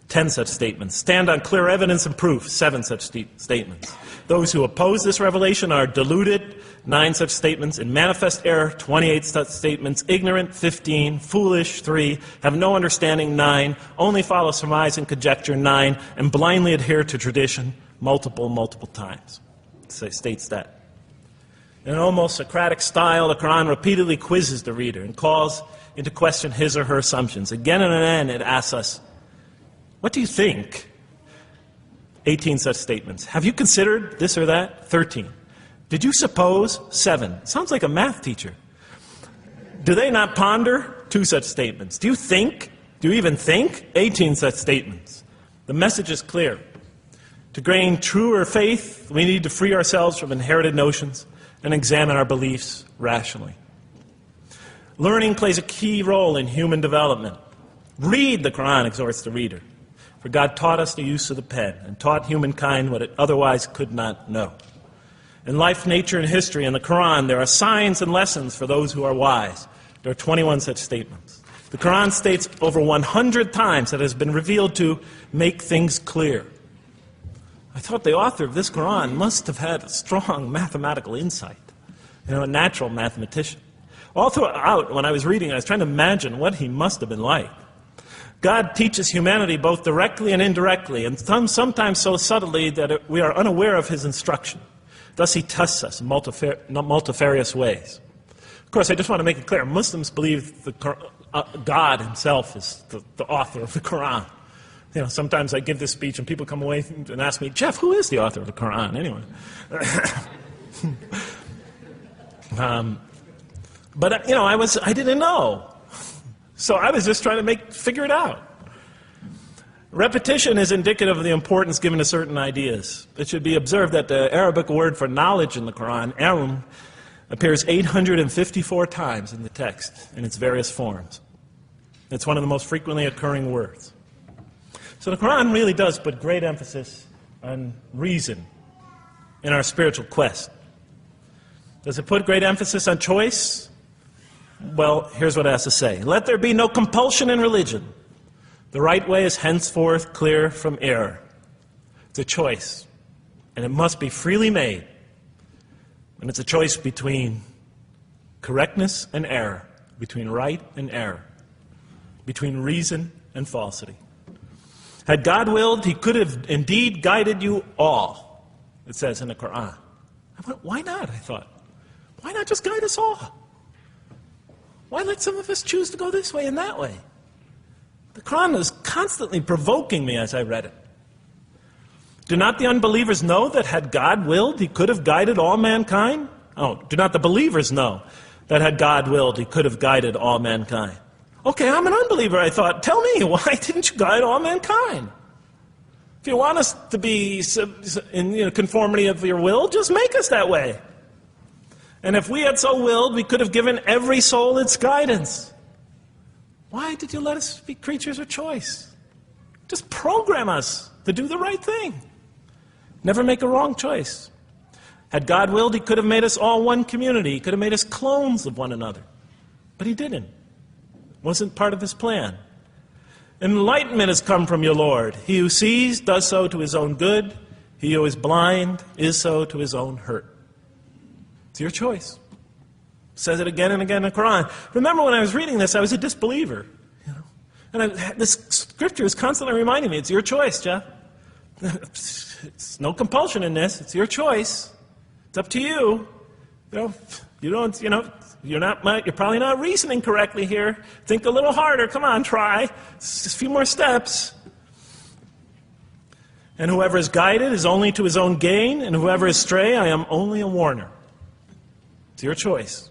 10 such statements. Stand on clear evidence and proof, 7 such statements. Those who oppose this revelation are deluded, 9 such statements. In manifest error, 28 such statements. Ignorant, 15. Foolish, 3. Have no understanding, 9. Only follow surmise and conjecture, 9. And blindly adhere to tradition, multiple times. So it states that. In an almost Socratic style, the Quran repeatedly quizzes the reader and calls into question his or her assumptions. Again and again, it asks us, what do you think? 18 such statements. Have you considered this or that? 13. Did you suppose? 7. Sounds like a math teacher. Do they not ponder? 2 such statements. Do you think? Do you even think? 18 such statements. The message is clear. To gain truer faith, we need to free ourselves from inherited notions and examine our beliefs rationally. Learning plays a key role in human development. Read the Quran, exhorts the reader. For God taught us the use of the pen and taught humankind what it otherwise could not know. In life, nature, and history, in the Quran, there are signs and lessons for those who are wise. There are 21 such statements. The Quran states over 100 times that it has been revealed to make things clear. I thought the author of this Quran must have had a strong mathematical insight, a natural mathematician. All throughout, when I was reading, I was trying to imagine what he must have been like. God teaches humanity both directly and indirectly, and sometimes so subtly that we are unaware of his instruction. Thus he tests us in multifarious ways. Of course, I just want to make it clear, Muslims believe God himself is the author of the Quran. Sometimes I give this speech and people come away and ask me, Jeff, who is the author of the Quran anyway? But I didn't know. So I was just trying to figure it out. Repetition is indicative of the importance given to certain ideas. It should be observed that the Arabic word for knowledge in the Quran, ilm, appears 854 times in the text in its various forms. It's one of the most frequently occurring words. So the Quran really does put great emphasis on reason in our spiritual quest. Does it put great emphasis on choice? Well, here's what it has to say. Let there be no compulsion in religion. The right way is henceforth clear from error. It's a choice, and it must be freely made. And it's a choice between correctness and error, between right and error, between reason and falsity. Had God willed, he could have indeed guided you all, it says in the Quran. I went, why not, I thought. Why not just guide us all? Why let some of us choose to go this way and that way? The Quran was constantly provoking me as I read it. Do not the unbelievers know that had God willed, he could have guided all mankind? Oh, do not the believers know that had God willed, he could have guided all mankind? Okay, I'm an unbeliever, I thought. Tell me, why didn't you guide all mankind? If you want us to be in conformity of your will, just make us that way. And if we had so willed, we could have given every soul its guidance. Why did you let us be creatures of choice? Just program us to do the right thing. Never make a wrong choice. Had God willed, he could have made us all one community. He could have made us clones of one another. But he didn't. It wasn't part of his plan. Enlightenment has come from your Lord. He who sees does so to his own good. He who is blind is so to his own hurt. It's your choice. It says it again and again in the Quran. Remember when I was reading this, I was a disbeliever. And this scripture is constantly reminding me, it's your choice, Jeff. It's no compulsion in this. It's your choice. It's up to you. You're probably not reasoning correctly here. Think a little harder. Come on, try. Just a few more steps. And whoever is guided is only to his own gain, and whoever is stray, I am only a warner. It's your choice.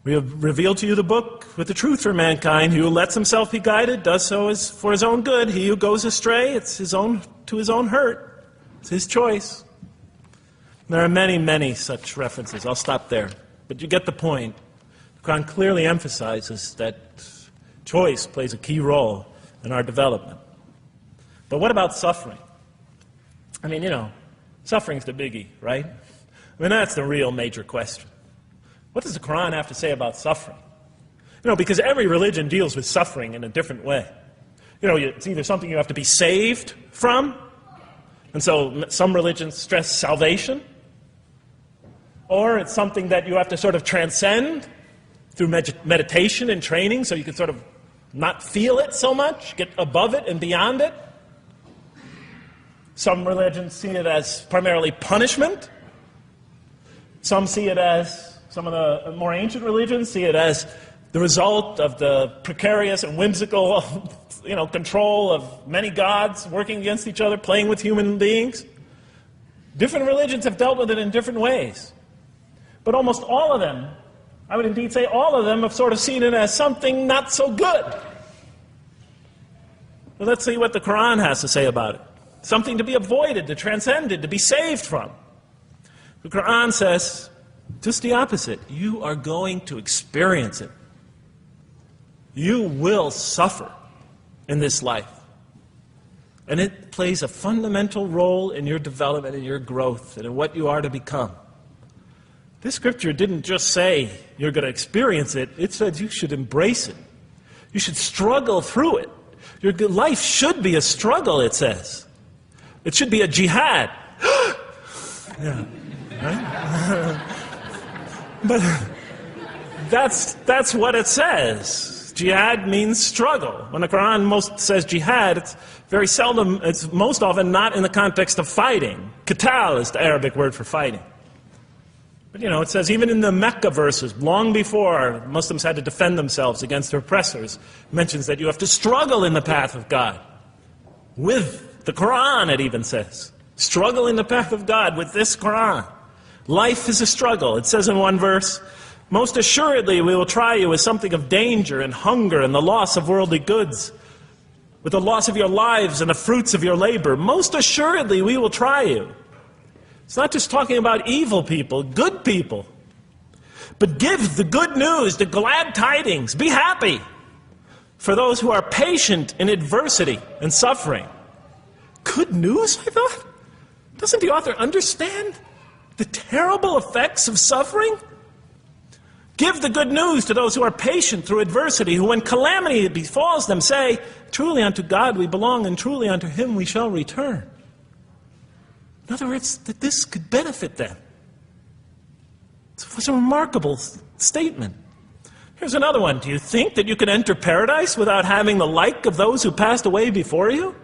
We have revealed to you the book with the truth for mankind. He who lets himself be guided does so as for his own good. He who goes astray, it's to his own hurt. It's his choice. There are many, many such references. I'll stop there. But you get the point. The Quran clearly emphasizes that choice plays a key role in our development. But what about suffering? Suffering's the biggie, right? That's the real major question. What does the Quran have to say about suffering? Because every religion deals with suffering in a different way. It's either something you have to be saved from, and so some religions stress salvation, or it's something that you have to sort of transcend through meditation and training so you can sort of not feel it so much, get above it and beyond it. Some religions see it as primarily punishment. Some of the more ancient religions see it as the result of the precarious and whimsical, control of many gods working against each other, playing with human beings. Different religions have dealt with it in different ways. But almost all of them, I would indeed say all of them, have sort of seen it as something not so good. Well, let's see what the Quran has to say about it. Something to be avoided, to transcended, to be saved from. The Quran says just the opposite. You are going to experience it. You will suffer in this life. And it plays a fundamental role in your development and your growth and in what you are to become. This scripture didn't just say you're going to experience it. It said you should embrace it. You should struggle through it. Your life should be a struggle, it says. It should be a jihad. Yeah, right? But that's what it says. Jihad means struggle. When the Quran most says jihad, it's very seldom, it's most often not in the context of fighting. Qital is the Arabic word for fighting. But it says even in the Mecca verses, long before Muslims had to defend themselves against their oppressors, it mentions that you have to struggle in the path of God. With the Quran, it even says. Struggle in the path of God with this Quran. Life is a struggle. It says in one verse, most assuredly we will try you with something of danger and hunger and the loss of worldly goods, with the loss of your lives and the fruits of your labor. Most assuredly we will try you. It's not just talking about evil people, good people. But give the good news, the glad tidings. Be happy for those who are patient in adversity and suffering. Good news, I thought? Doesn't the author understand the terrible effects of suffering? Give the good news to those who are patient through adversity, who when calamity befalls them say, truly unto God we belong and truly unto Him we shall return. In other words, that this could benefit them. It was a remarkable statement. Here's another one. Do you think that you can enter paradise without having the like of those who passed away before you?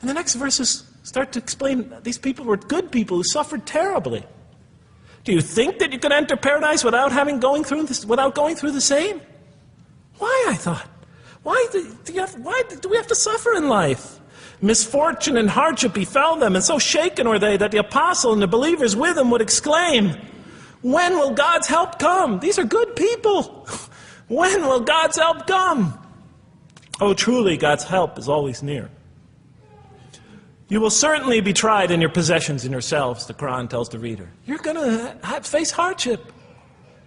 And the next verses start to explain that these people were good people who suffered terribly. Do you think that you can enter paradise without going through the same? Why, I thought? Why do we have to suffer in life? Misfortune and hardship befell them, and so shaken were they that the apostle and the believers with him would exclaim, when will God's help come? These are good people. When will God's help come? Oh, truly, God's help is always near. You will certainly be tried in your possessions and yourselves, the Quran tells the reader. You're going to face hardship.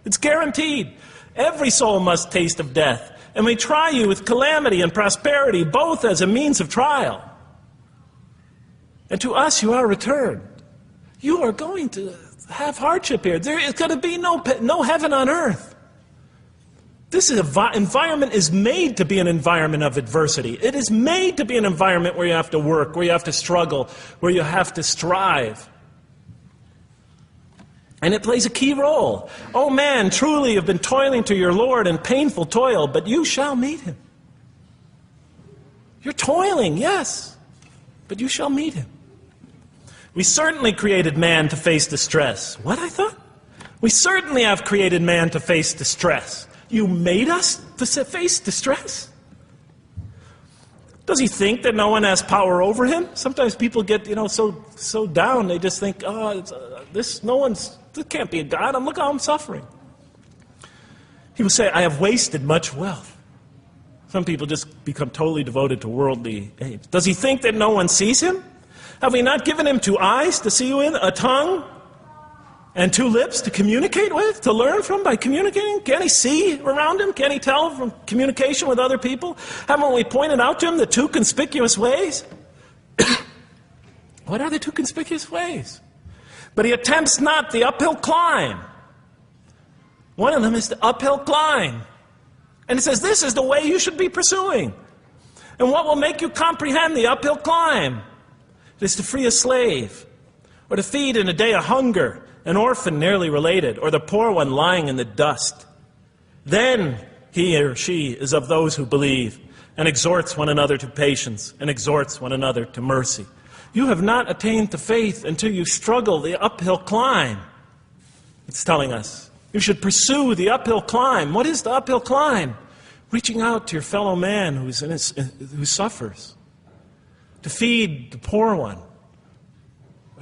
It's guaranteed. Every soul must taste of death. And we try you with calamity and prosperity, both as a means of trial. And to us you are returned. You are going to have hardship here. There is going to be no heaven on earth. This environment is made to be an environment of adversity. It is made to be an environment where you have to work, where you have to struggle, where you have to strive. And it plays a key role. Oh man, truly you've been toiling to your Lord in painful toil, but you shall meet Him. You're toiling, yes, but you shall meet Him. We certainly created man to face distress. What, I thought? We certainly have created man to face distress. You made us to face distress? Does he think that no one has power over him? Sometimes people get, so down, they just think, this can't be a God, and look how I'm suffering. He will say, I have wasted much wealth. Some people just become totally devoted to worldly aims. Does he think that no one sees him? Have we not given him 2 eyes to see with, a tongue, and 2 lips to communicate with, to learn from by communicating? Can he see around him? Can he tell from communication with other people? Haven't we pointed out to him the 2 conspicuous ways? What are the 2 conspicuous ways? But he attempts not the uphill climb. One of them is the uphill climb. And it says this is the way you should be pursuing. And what will make you comprehend the uphill climb? It is to free a slave, or to feed in a day of hunger, an orphan nearly related, or the poor one lying in the dust. Then he or she is of those who believe, and exhorts one another to patience, and exhorts one another to mercy. You have not attained to faith until you struggle the uphill climb. It's telling us. You should pursue the uphill climb. What is the uphill climb? Reaching out to your fellow man who suffers. To feed the poor one.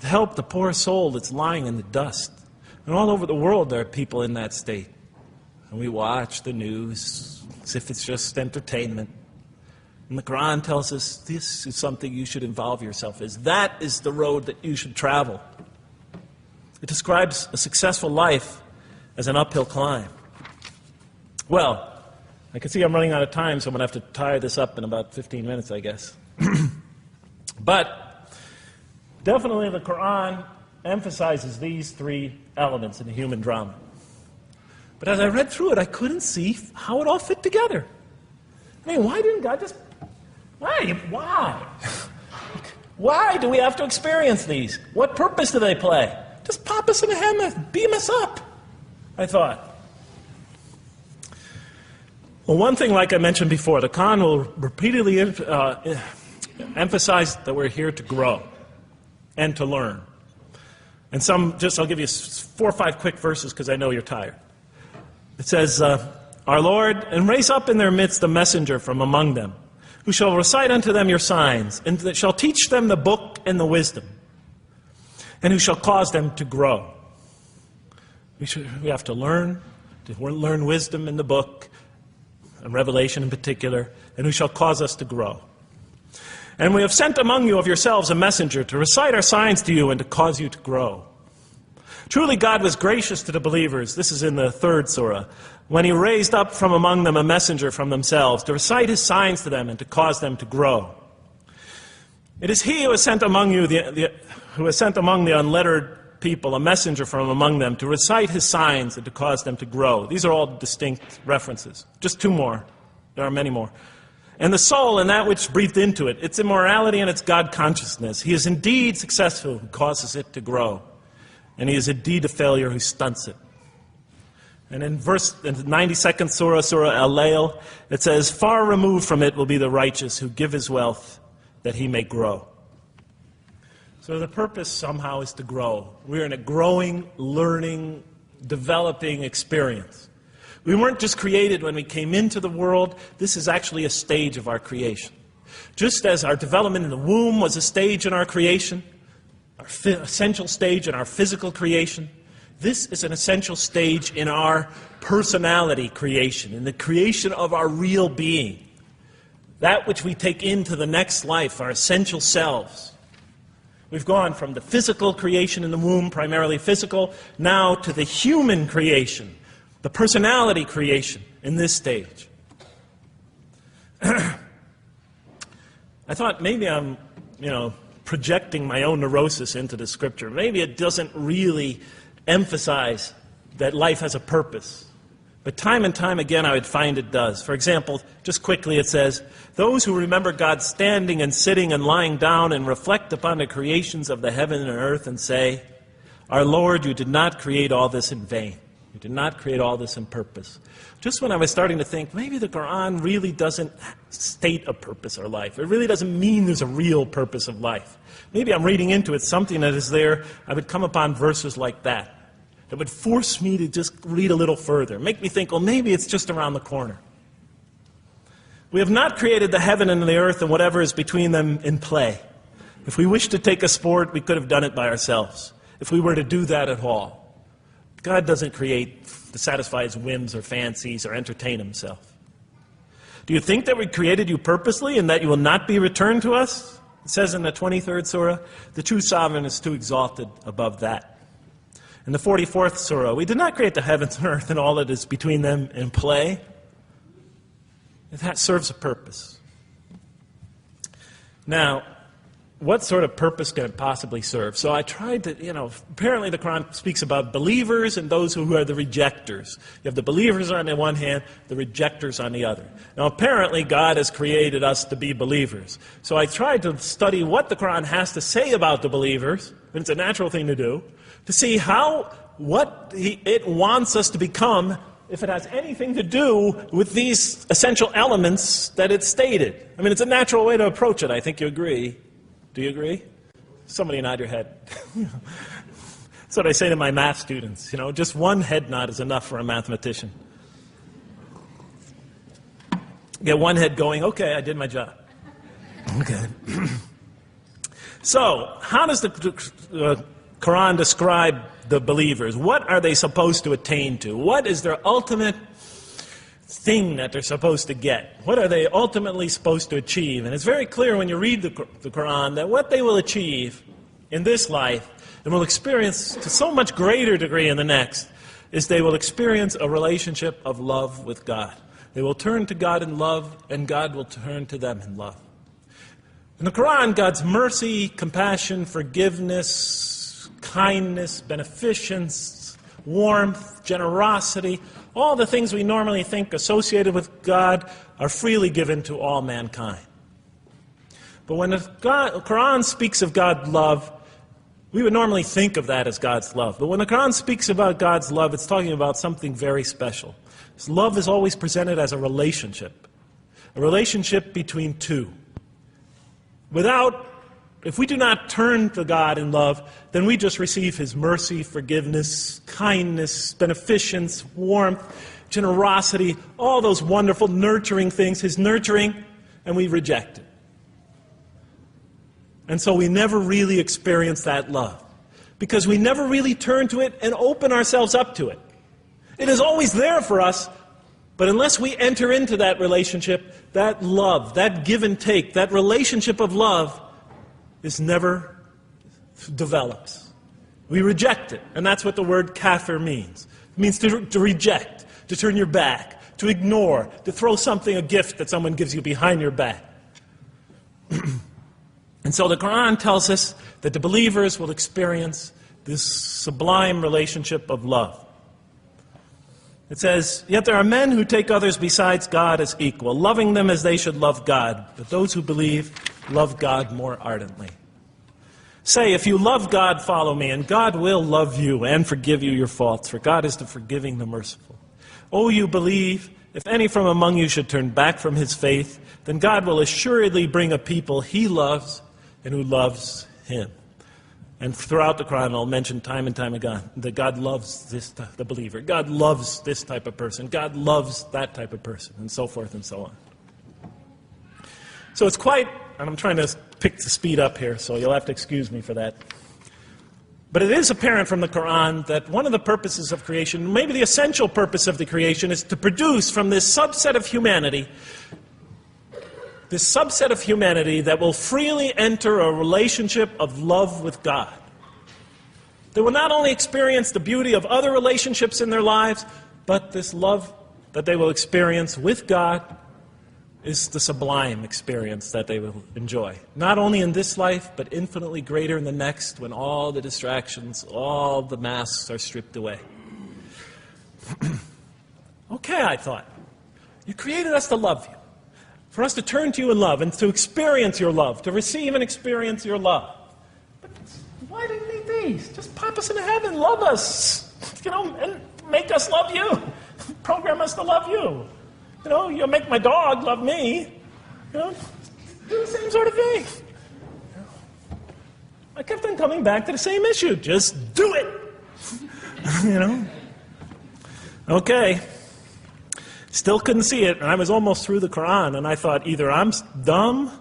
To help the poor soul that's lying in the dust. And all over the world there are people in that state. And we watch the news as if it's just entertainment. And the Quran tells us this is something you should involve yourself in. That is the road that you should travel. It describes a successful life as an uphill climb. Well, I can see I'm running out of time, so I'm going to have to tie this up in about 15 minutes, I guess. But definitely the Quran emphasizes these three elements in the human drama. But as I read through it, I couldn't see how it all fit together. I mean, why didn't God just... Why? Why do we have to experience these? What purpose do they play? Just pop us in the head and beam us up, I thought. Well, one thing, like I mentioned before, the Quran will repeatedly emphasize that we're here to grow and to learn. And I'll give you 4 or 5 quick verses because I know you're tired. It says, Our Lord, and raise up in their midst a messenger from among them, who shall recite unto them your signs, and that shall teach them the book and the wisdom, and who shall cause them to grow. We have to learn wisdom in the book, and Revelation in particular, and who shall cause us to grow. And we have sent among you of yourselves a messenger to recite our signs to you and to cause you to grow. Truly God was gracious to the believers, this is in the 3rd surah, when he raised up from among them a messenger from themselves to recite his signs to them and to cause them to grow. It is he who has sent among you who has sent among the unlettered people a messenger from among them to recite his signs and to cause them to grow. These are all distinct references. Just 2 more. There are many more. And the soul and that which breathed into it, its immorality and its God consciousness. He is indeed successful who causes it to grow. And he is indeed a failure who stunts it. And in the 92nd surah, Surah Al-Layl, it says, Far removed from it will be the righteous who give his wealth that he may grow. So the purpose somehow is to grow. We're in a growing, learning, developing experience. We weren't just created when we came into the world. This is actually a stage of our creation. Just as our development in the womb was a stage in our creation, our essential stage in our physical creation, this is an essential stage in our personality creation, in the creation of our real being. That which we take into the next life, our essential selves. We've gone from the physical creation in the womb, primarily physical, now to the human creation, the personality creation in this stage. I thought maybe I'm, projecting my own neurosis into the scripture. Maybe it doesn't really emphasize that life has a purpose. But time and time again, I would find it does. For example, just quickly it says, those who remember God standing and sitting and lying down and reflect upon the creations of the heaven and earth and say, Our Lord, you did not create all this in vain. You did not create all this in purpose. Just when I was starting to think, maybe the Quran really doesn't state a purpose of life. It really doesn't mean there's a real purpose of life. Maybe I'm reading into it something that is there. I would come upon verses like that. It would force me to just read a little further, make me think, well, maybe it's just around the corner. We have not created the heaven and the earth and whatever is between them in play. If we wished to take a sport, we could have done it by ourselves, if we were to do that at all. God doesn't create to satisfy his whims or fancies or entertain himself. Do you think that we created you purposely and that you will not be returned to us? It says in the 23rd surah, the true sovereign is too exalted above that. In the 44th surah, we did not create the heavens and earth and all that is between them in play. That serves a purpose. Now, what sort of purpose can it possibly serve? So I tried to, apparently the Quran speaks about believers and those who are the rejectors. You have the believers on the one hand, the rejectors on the other. Now, apparently God has created us to be believers. So I tried to study what the Quran has to say about the believers, and it's a natural thing to do, to see what it wants us to become, if it has anything to do with these essential elements that it stated. I mean, it's a natural way to approach it. I think you agree. Do you agree? Somebody nod your head. That's what I say to my math students. Just one head nod is enough for a mathematician. Get one head going, okay, I did my job. Okay. So, how does the Quran describe the believers? What are they supposed to attain to? What is their ultimate thing that they're supposed to get? What are they ultimately supposed to achieve? And it's very clear when you read the Quran that what they will achieve in this life and will experience to so much greater degree in the next is they will experience a relationship of love with God. They will turn to God in love and God will turn to them in love. In the Quran, God's mercy, compassion, forgiveness, kindness, beneficence, warmth, generosity, all the things we normally think associated with God are freely given to all mankind. But when the Quran speaks of God's love, we would normally think of that as God's love. But when the Quran speaks about God's love, it's talking about something very special. His love is always presented as a relationship between two. If we do not turn to God in love, then we just receive His mercy, forgiveness, kindness, beneficence, warmth, generosity, all those wonderful nurturing things, His nurturing, and we reject it. And so we never really experience that love, because we never really turn to it and open ourselves up to it. It is always there for us, but unless we enter into that relationship, that love, that give and take, that relationship of love is never develops. We reject it, and that's what the word kafir means. It means to reject, to turn your back, to ignore, to throw something, a gift that someone gives you behind your back. And so the Quran tells us that the believers will experience this sublime relationship of love. It says, "Yet there are men who take others besides God as equal, loving them as they should love God. But those who believe love God more ardently. Say, if you love God, follow me, and God will love you and forgive you your faults, for God is the forgiving, the merciful. O you believe, if any from among you should turn back from his faith, then God will assuredly bring a people He loves and who loves Him." And throughout the Quran, I'll mention time and time again that God loves the believer. God loves this type of person. God loves that type of person, and so forth and so on. So it's quite, and I'm trying to pick the speed up here, so you'll have to excuse me for that. But it is apparent from the Quran that one of the purposes of creation, maybe the essential purpose of the creation, is to produce from this subset of humanity that will freely enter a relationship of love with God. They will not only experience the beauty of other relationships in their lives, but this love that they will experience with God is the sublime experience that they will enjoy. Not only in this life, but infinitely greater in the next, when all the distractions, all the masks are stripped away. Okay, I thought, you created us to love you, for us to turn to you in love and to experience your love, to receive and experience your love. But why do you need these? Just pop us into heaven, love us, and make us love you. Program us to love you. You'll make my dog love me. Do the same sort of thing. I kept on coming back to the same issue. Just do it. Okay. Still couldn't see it, and I was almost through the Quran, and I thought either I'm dumb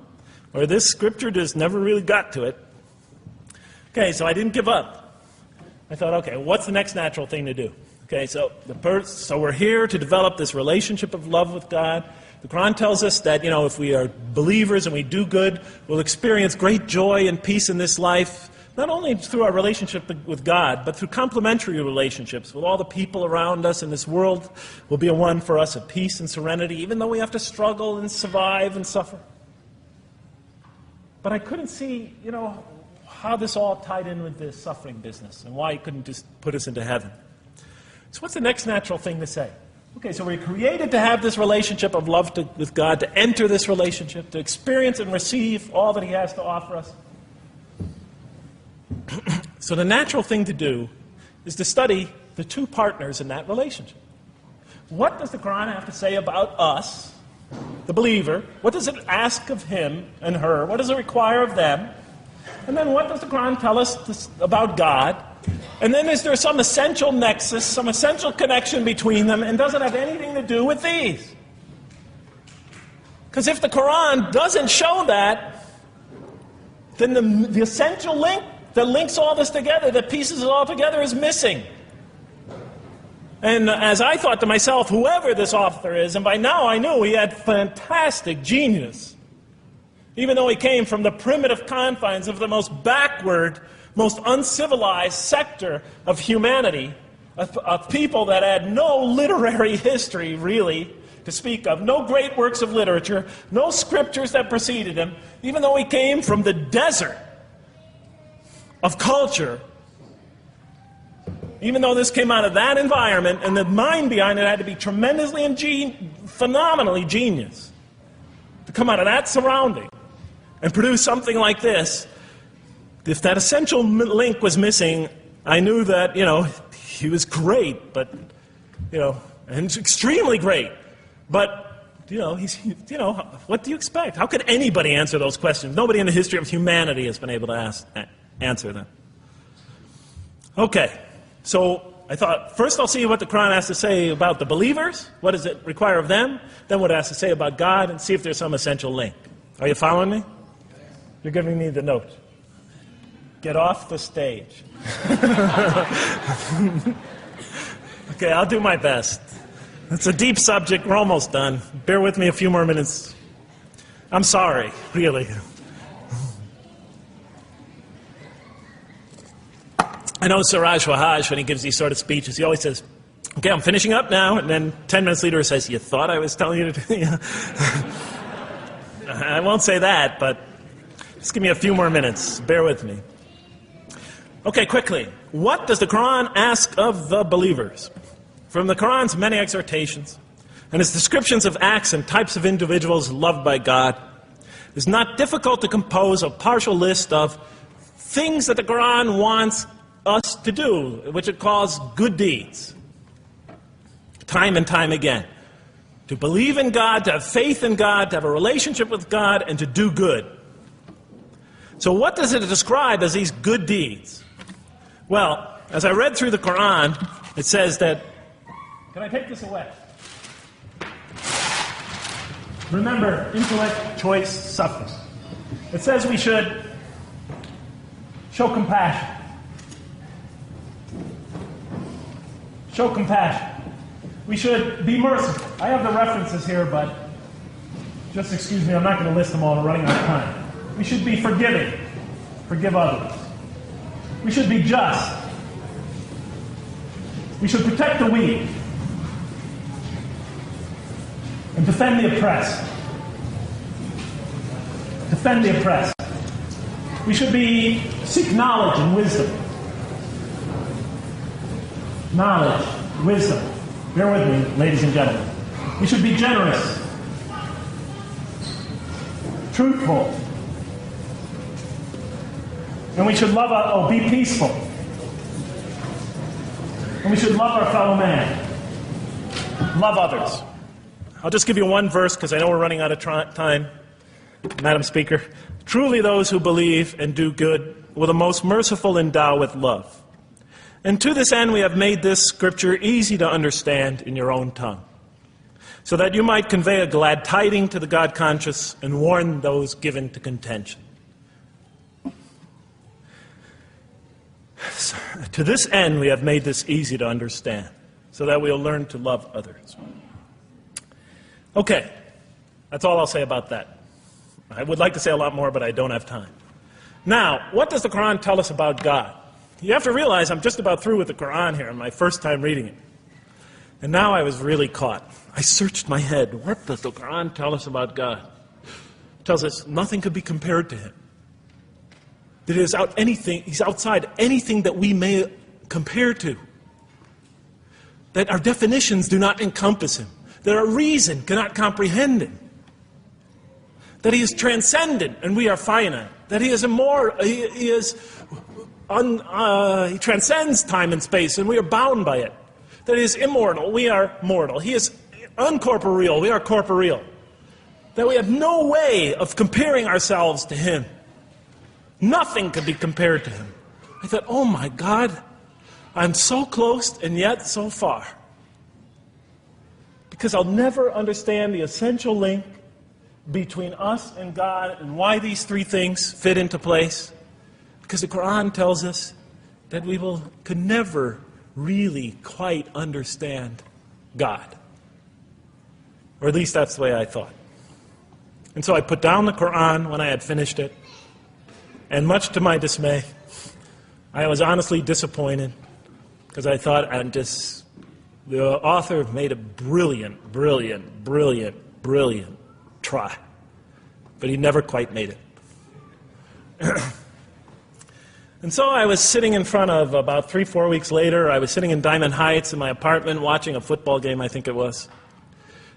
or this scripture just never really got to it. Okay, so I didn't give up. I thought, okay, what's the next natural thing to do? Okay, so we're here to develop this relationship of love with God. The Quran tells us that, if we are believers and we do good, we'll experience great joy and peace in this life, not only through our relationship with God, but through complementary relationships with all the people around us in this world will be a one for us of peace and serenity, even though we have to struggle and survive and suffer. But I couldn't see, how this all tied in with the suffering business and why He couldn't just put us into heaven. So what's the next natural thing to say? Okay, so we're created to have this relationship of love with God, to enter this relationship, to experience and receive all that He has to offer us. So the natural thing to do is to study the two partners in that relationship. What does the Quran have to say about us, the believer? What does it ask of him and her? What does it require of them? And then what does the Quran tell us about God? And then is there some essential nexus, some essential connection between them, and does it have anything to do with these? Because if the Quran doesn't show that, then the essential link that links all this together, that pieces it all together, is missing. And as I thought to myself, whoever this author is, and by now I knew he had fantastic genius, even though he came from the primitive confines of the most backward, most uncivilized sector of humanity, of people that had no literary history, really, to speak of, no great works of literature, no scriptures that preceded him, even though he came from the desert of culture. Even though this came out of that environment, and the mind behind it had to be tremendously and phenomenally genius to come out of that surrounding and produce something like this. If that essential link was missing, I knew that, he was great, but, and extremely great. But, what do you expect? How could anybody answer those questions? Nobody in the history of humanity has been able to answer them. Okay, so I thought, first I'll see what the Quran has to say about the believers. What does it require of them? Then what it has to say about God, and see if there's some essential link. Are you following me? You're giving me the note. Get off the stage. Okay, I'll do my best. It's a deep subject. We're almost done. Bear with me a few more minutes. I'm sorry, really. I know Siraj Wahaj, when he gives these sort of speeches, he always says, okay, I'm finishing up now, and then 10 minutes later he says, you thought I was telling you to do I won't say that, but just give me a few more minutes. Bear with me. Okay, quickly. What does the Quran ask of the believers? From the Quran's many exhortations and its descriptions of acts and types of individuals loved by God, it's not difficult to compose a partial list of things that the Quran wants us to do, which it calls good deeds, time and time again. To believe in God, to have faith in God, to have a relationship with God, and to do good. So what does it describe as these good deeds? Well, as I read through the Quran, it says that, can I take this away? Remember, intellect, choice, suffering. It says we should show compassion. Show compassion. We should be merciful. I have the references here, but just excuse me, I'm not going to list them all. We're running out of time. We should be forgiving. Forgive others. We should be just. We should protect the weak and defend the oppressed. Defend the oppressed. We should seek knowledge and wisdom. Knowledge, wisdom. Bear with me, ladies and gentlemen. We should be generous, truthful, and we should be peaceful. And we should love our fellow man. Love others. I'll just give you one verse because I know we're running out of time, Madam Speaker. Truly those who believe and do good will the most merciful endow with love. And to this end we have made this scripture easy to understand in your own tongue, so that you might convey a glad tiding to the God-conscious and warn those given to contention. To this end we have made this easy to understand, so that we'll learn to love others. Okay, that's all I'll say about that. I would like to say a lot more, but I don't have time. Now, what does the Quran tell us about God? You have to realize I'm just about through with the Quran here, my first time reading it. And now I was really caught. I searched my head. What does the Quran tell us about God? It tells us nothing could be compared to Him. That He's outside anything that we may compare to. That our definitions do not encompass Him. That our reason cannot comprehend Him. That He is transcendent and we are finite. That He is immortal. He transcends time and space and we are bound by it. That He is immortal, we are mortal. He is uncorporeal, we are corporeal. That we have no way of comparing ourselves to Him. Nothing could be compared to Him. I thought, oh my God, I'm so close and yet so far. Because I'll never understand the essential link between us and God and why these three things fit into place. Because the Quran tells us that we could never really quite understand God. Or at least that's the way I thought. And so I put down the Quran when I had finished it. And much to my dismay, I was honestly disappointed because I thought the author made a brilliant try, but he never quite made it. And so I was sitting in front of, about 3-4 weeks later, I was sitting in Diamond Heights in my apartment watching a football game, I think it was.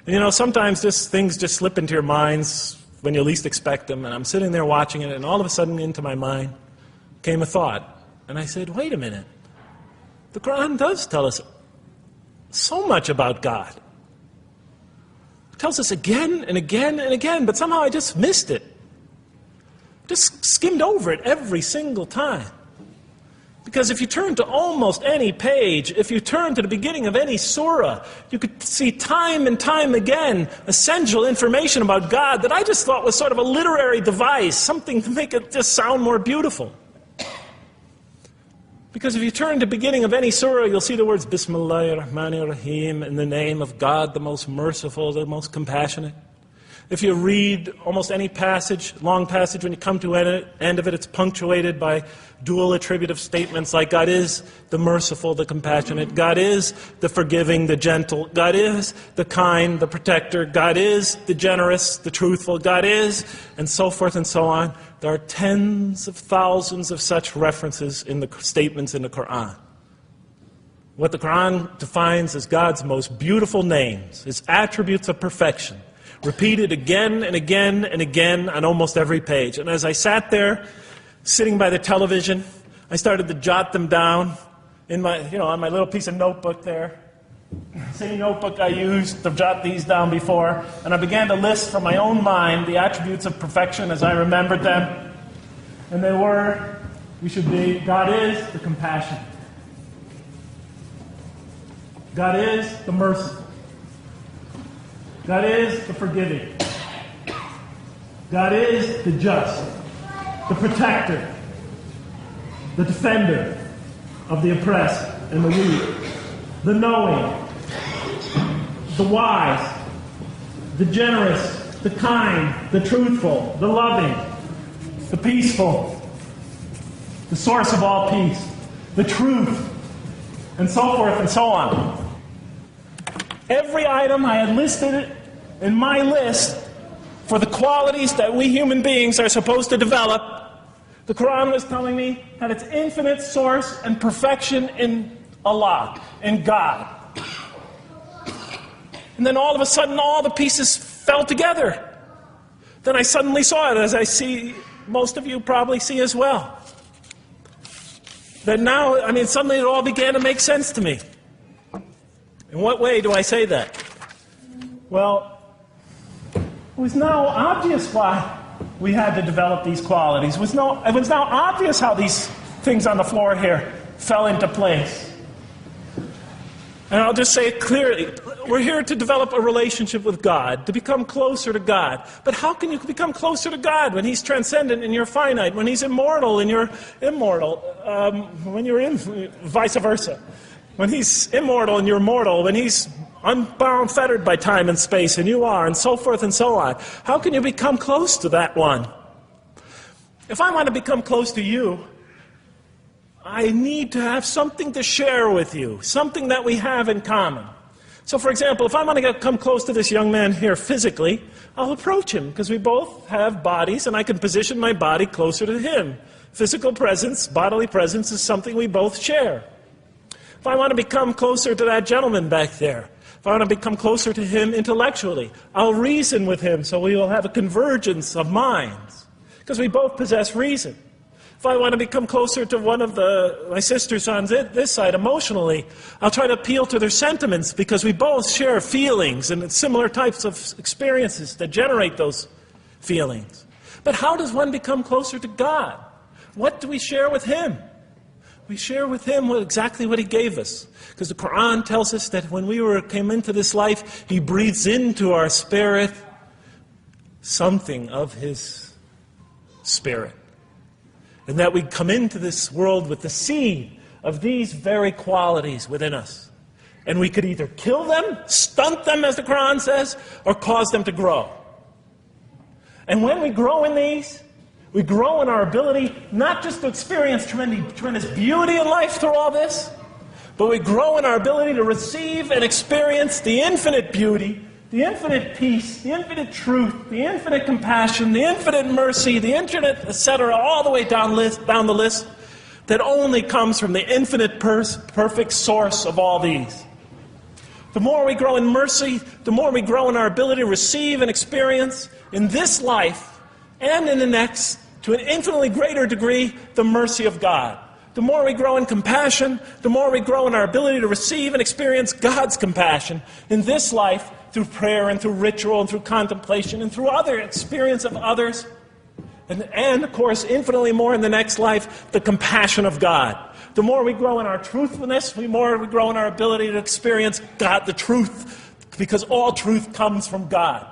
And you know, sometimes things just slip into your minds when you least expect them, and I'm sitting there watching it, and all of a sudden into my mind came a thought. And I said, wait a minute. The Quran does tell us so much about God. It tells us again and again and again, but somehow I just missed it. Just skimmed over it every single time. Because if you turn to almost any page, if you turn to the beginning of any surah, you could see time and time again essential information about God that I just thought was sort of a literary device, something to make it just sound more beautiful. Because if you turn to the beginning of any surah, you'll see the words Bismillahir Rahmanir Rahim, in the name of God, the most merciful, the most compassionate. If you read almost any passage, long passage, when you come to the end of it, it's punctuated by dual attributive statements like God is the merciful, the compassionate, God is the forgiving, the gentle, God is the kind, the protector, God is the generous, the truthful, God is, and so forth and so on. There are tens of thousands of such references in the statements in the Quran. What the Quran defines as God's most beautiful names, His attributes of perfection, repeated again and again and again on almost every page. And as I sat there, sitting by the television, I started to jot them down in my, on my little piece of notebook there. Same notebook I used to jot these down before. And I began to list from my own mind the attributes of perfection as I remembered them. And they were, God is the compassionate. God is the merciful. God is the forgiving. God is the just, the protector, the defender of the oppressed and the weak, the knowing, the wise, the generous, the kind, the truthful, the loving, the peaceful, the source of all peace, the truth, and so forth and so on. Every item I had listed in my list for the qualities that we human beings are supposed to develop, the Quran was telling me had its infinite source and perfection in Allah, in God. And then all of a sudden all the pieces fell together. Then I suddenly saw it, as I see most of you probably see as well. That now, suddenly it all began to make sense to me. In what way do I say that? Well, it was now obvious why we had to develop these qualities. It was now obvious how these things on the floor here fell into place. And I'll just say it clearly. We're here to develop a relationship with God, to become closer to God. But how can you become closer to God when He's transcendent and you're finite, when He's immortal and you're immortal, vice versa? When He's immortal and you're mortal, when He's unbound, fettered by time and space, and you are, and so forth and so on. How can you become close to that one? If I want to become close to you, I need to have something to share with you, something that we have in common. So, for example, if I want to come close to this young man here physically, I'll approach him, because we both have bodies, and I can position my body closer to him. Physical presence, bodily presence, is something we both share. If I want to become closer to that gentleman back there, if I want to become closer to him intellectually, I'll reason with him so we will have a convergence of minds, because we both possess reason. If I want to become closer to one of my sisters on this side emotionally, I'll try to appeal to their sentiments, because we both share feelings and similar types of experiences that generate those feelings. But how does one become closer to God? What do we share with Him? We share with Him exactly what He gave us. Because the Quran tells us that when we came into this life, He breathes into our spirit something of His Spirit. And that we come into this world with the seed of these very qualities within us. And we could either kill them, stunt them, as the Quran says, or cause them to grow. And when we grow in these, we grow in our ability not just to experience tremendous beauty in life through all this, but we grow in our ability to receive and experience the infinite beauty, the infinite peace, the infinite truth, the infinite compassion, the infinite mercy, the infinite, etc., all the way down the list, that only comes from the infinite perfect source of all these. The more we grow in mercy, the more we grow in our ability to receive and experience in this life and in the next, to an infinitely greater degree, the mercy of God. The more we grow in compassion, the more we grow in our ability to receive and experience God's compassion in this life through prayer and through ritual and through contemplation and through other experience of others. And of course, infinitely more in the next life, the compassion of God. The more we grow in our truthfulness, the more we grow in our ability to experience God, the truth, because all truth comes from God.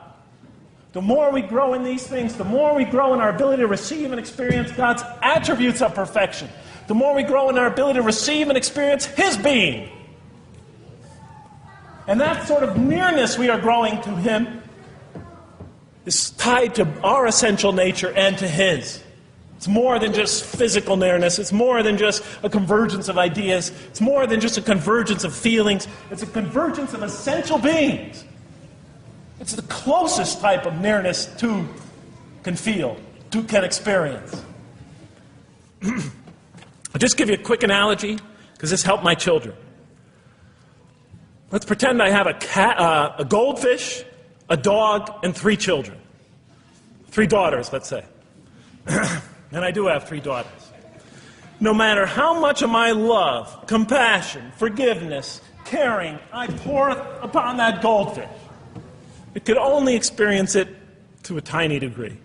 The more we grow in these things, the more we grow in our ability to receive and experience God's attributes of perfection. The more we grow in our ability to receive and experience His being. And that sort of nearness we are growing to Him is tied to our essential nature and to His. It's more than just physical nearness. It's more than just a convergence of ideas. It's more than just a convergence of feelings. It's a convergence of essential beings. It's the closest type of nearness two can feel, two can experience. I'll just give you a quick analogy, because this helped my children. Let's pretend I have a goldfish, a dog, and 3 children. 3 daughters, let's say. And I do have 3 daughters. No matter how much of my love, compassion, forgiveness, caring I pour upon that goldfish, it could only experience it to a tiny degree.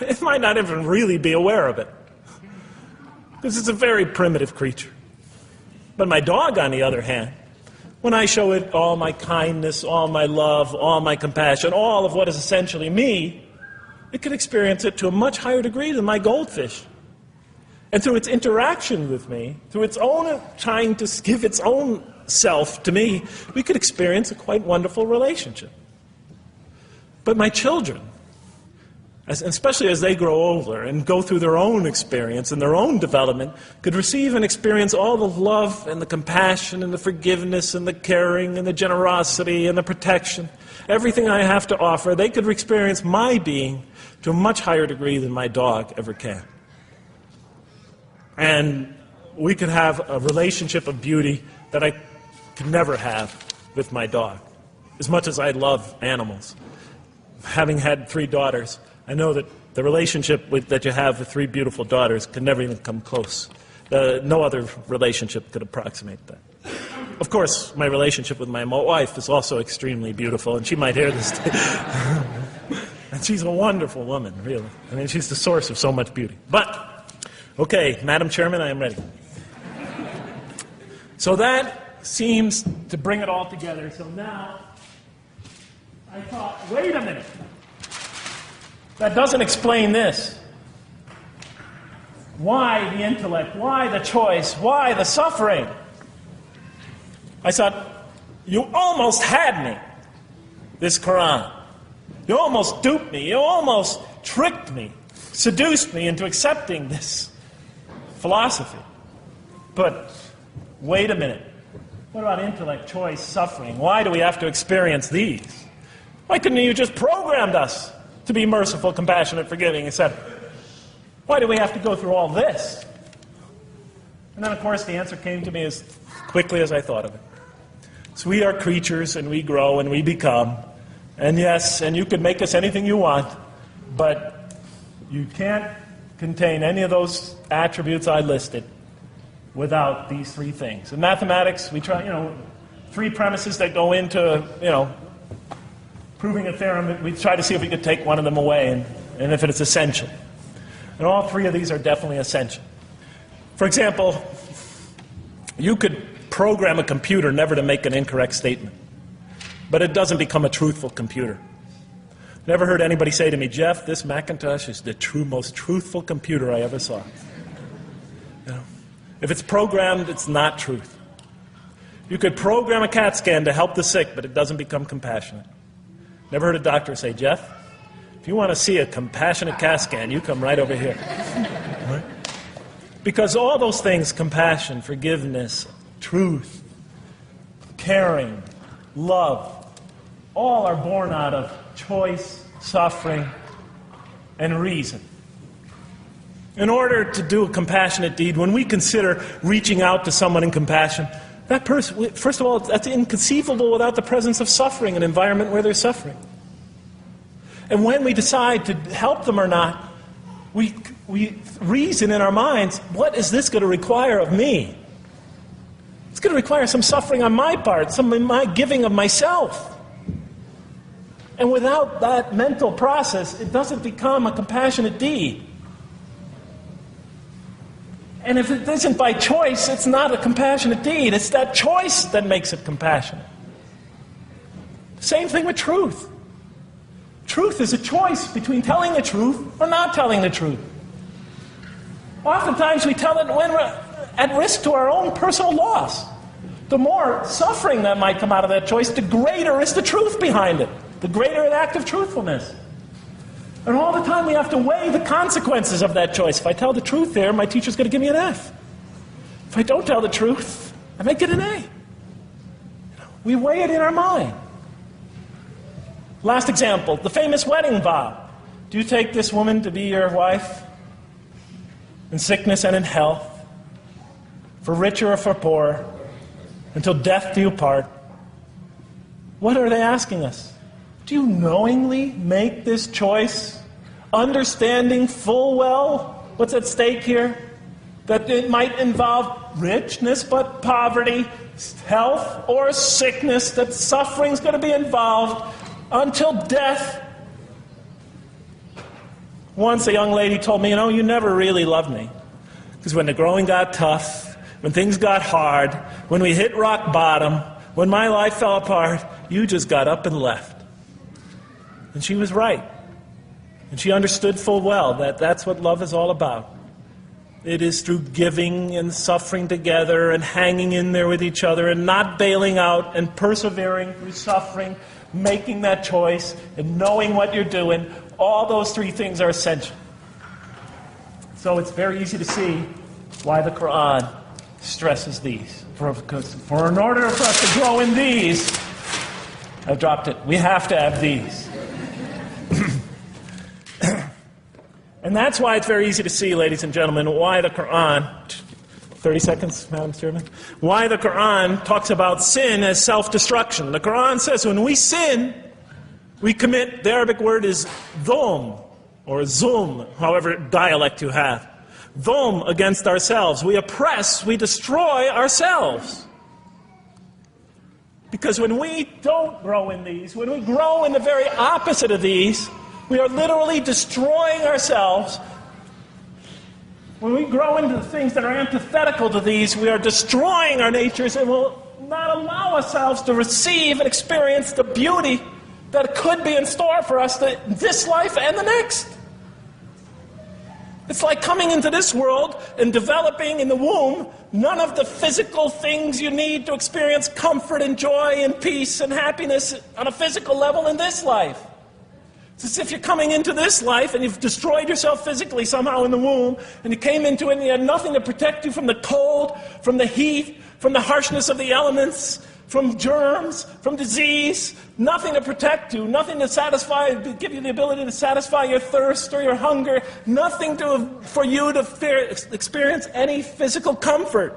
It might not even really be aware of it, because it's a very primitive creature. But my dog, on the other hand, when I show it all my kindness, all my love, all my compassion, all of what is essentially me, it can experience it to a much higher degree than my goldfish. And through its interaction with me, through its own trying to give its own self to me, we could experience a quite wonderful relationship. But my children, especially as they grow older and go through their own experience and their own development, could receive and experience all the love and the compassion and the forgiveness and the caring and the generosity and the protection, everything I have to offer. They could experience my being to a much higher degree than my dog ever can. And we could have a relationship of beauty that I could never have with my dog. As much as I love animals, having had 3 daughters, I know that the relationship that you have with 3 beautiful daughters can never even come close. No other relationship could approximate that. Of course, my relationship with my wife is also extremely beautiful, and she might hear this. And she's a wonderful woman, really. I mean, she's the source of so much beauty. But, okay, Madam Chairman, I am ready. So that seems to bring it all together. So now, I thought, wait a minute. That doesn't explain this. Why the intellect? Why the choice? Why the suffering? I thought, you almost had me, this Quran. You almost duped me. You almost tricked me, seduced me into accepting this philosophy. But wait a minute. What about intellect, choice, suffering? Why do we have to experience these? Why couldn't you just programmed us to be merciful, compassionate, forgiving, etc.? Why do we have to go through all this? And then, of course, the answer came to me as quickly as I thought of it. So we are creatures, and we grow, and we become. And yes, and you can make us anything you want, but you can't contain any of those attributes I listed without these 3 things. In mathematics, we try, 3 premises that go into, proving a theorem. We try to see if we could take one of them away, and if it's essential. And all 3 of these are definitely essential. For example, you could program a computer never to make an incorrect statement, but it doesn't become a truthful computer. Never heard anybody say to me, Jeff, this Macintosh is the most truthful computer I ever saw. If it's programmed, it's not truth. You could program a CAT scan to help the sick, but it doesn't become compassionate. Never heard a doctor say, Jeff, if you want to see a compassionate CAT scan, you come right over here. Right? Because all those things, compassion, forgiveness, truth, caring, love, all are born out of choice, suffering, and reason. In order to do a compassionate deed, when we consider reaching out to someone in compassion, that person, first of all, that's inconceivable without the presence of suffering, an environment where there's suffering. And when we decide to help them or not, we reason in our minds, what is this going to require of me? It's going to require some suffering on my part, some of my giving of myself. And without that mental process, it doesn't become a compassionate deed. And if it isn't by choice, it's not a compassionate deed. It's that choice that makes it compassionate. Same thing with truth. Truth is a choice between telling the truth or not telling the truth. Oftentimes we tell it when we're at risk to our own personal loss. The more suffering that might come out of that choice, the greater is the truth behind it. The greater an act of truthfulness. And all the time we have to weigh the consequences of that choice. If I tell the truth there, my teacher's going to give me an F. If I don't tell the truth, I might get an A. We weigh it in our mind. Last example, the famous wedding vow. Do you take this woman to be your wife in sickness and in health, for richer or for poorer, until death do you part? What are they asking us? Do you knowingly make this choice, understanding full well what's at stake here? That it might involve richness but poverty, health or sickness, that suffering's going to be involved until death. Once a young lady told me, you never really loved me. Because when the growing got tough, when things got hard, when we hit rock bottom, when my life fell apart, you just got up and left. And she was right. And she understood full well that that's what love is all about. It is through giving and suffering together and hanging in there with each other and not bailing out and persevering through suffering, making that choice and knowing what you're doing. All those three things are essential. So it's very easy to see why the Quran stresses these. For in order for us to grow in these, I've dropped it, we have to have these. And that's why it's very easy to see, ladies and gentlemen, why the Quran, 30 seconds, Madam Chairman, why the Quran talks about sin as self-destruction. The Quran says when we sin, we commit, the Arabic word is dhulm, or zulm, however dialect you have. Dhulm against ourselves. We oppress, we destroy ourselves. Because when we don't grow in these, when we grow in the very opposite of these, we are literally destroying ourselves. When we grow into the things that are antithetical to these, we are destroying our natures and will not allow ourselves to receive and experience the beauty that could be in store for us this life and the next. It's like coming into this world and developing in the womb none of the physical things you need to experience comfort and joy and peace and happiness on a physical level in this life. It's as if you're coming into this life and you've destroyed yourself physically somehow in the womb, and you came into it and you had nothing to protect you from the cold, from the heat, from the harshness of the elements, from germs, from disease, nothing to protect you, nothing to satisfy, give you the ability to satisfy your thirst or your hunger, nothing for you to experience any physical comfort.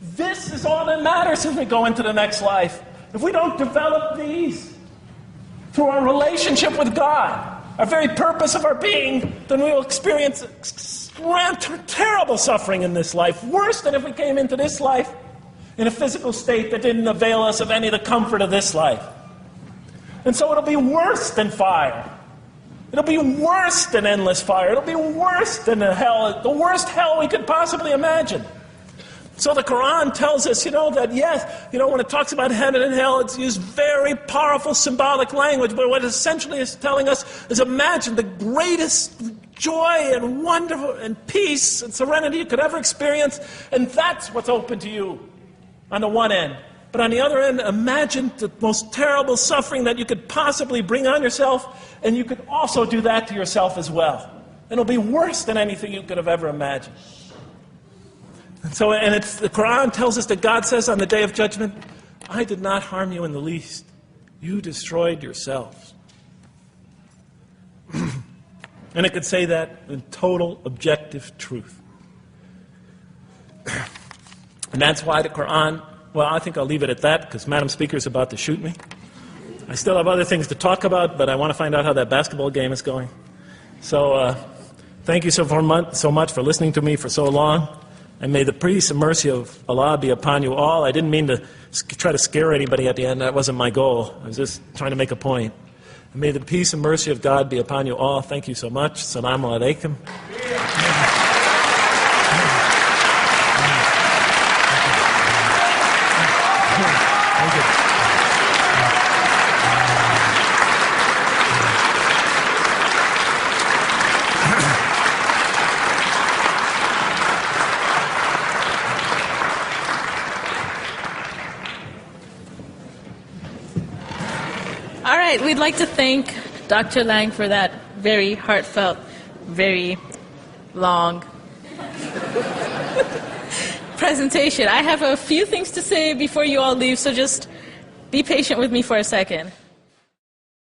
This is all that matters as we go into the next life. If we don't develop these through our relationship with God, our very purpose of our being, then we will experience terrible suffering in this life, worse than if we came into this life in a physical state that didn't avail us of any of the comfort of this life. And so it'll be worse than fire. It'll be worse than endless fire. It'll be worse than the worst hell we could possibly imagine. So the Quran tells us, that yes, when it talks about heaven and hell, it's used very powerful symbolic language, but what it essentially is telling us is imagine the greatest joy and wonderful and peace and serenity you could ever experience, and that's what's open to you on the one end. But on the other end, imagine the most terrible suffering that you could possibly bring on yourself, and you could also do that to yourself as well. And it'll be worse than anything you could have ever imagined. And the Quran tells us that God says on the Day of Judgment, I did not harm you in the least. You destroyed yourselves. And it could say that in total objective truth. And that's why the Quran, well, I think I'll leave it at that because Madam Speaker is about to shoot me. I still have other things to talk about, but I want to find out how that basketball game is going. So thank you so much for listening to me for so long. And may the peace and mercy of Allah be upon you all. I didn't mean to try to scare anybody at the end. That wasn't my goal. I was just trying to make a point. And may the peace and mercy of God be upon you all. Thank you so much. Assalamu alaikum. Thank you. All right, we'd like to thank Dr. Lang for that very heartfelt, very long presentation. I have a few things to say before you all leave, so just be patient with me for a second.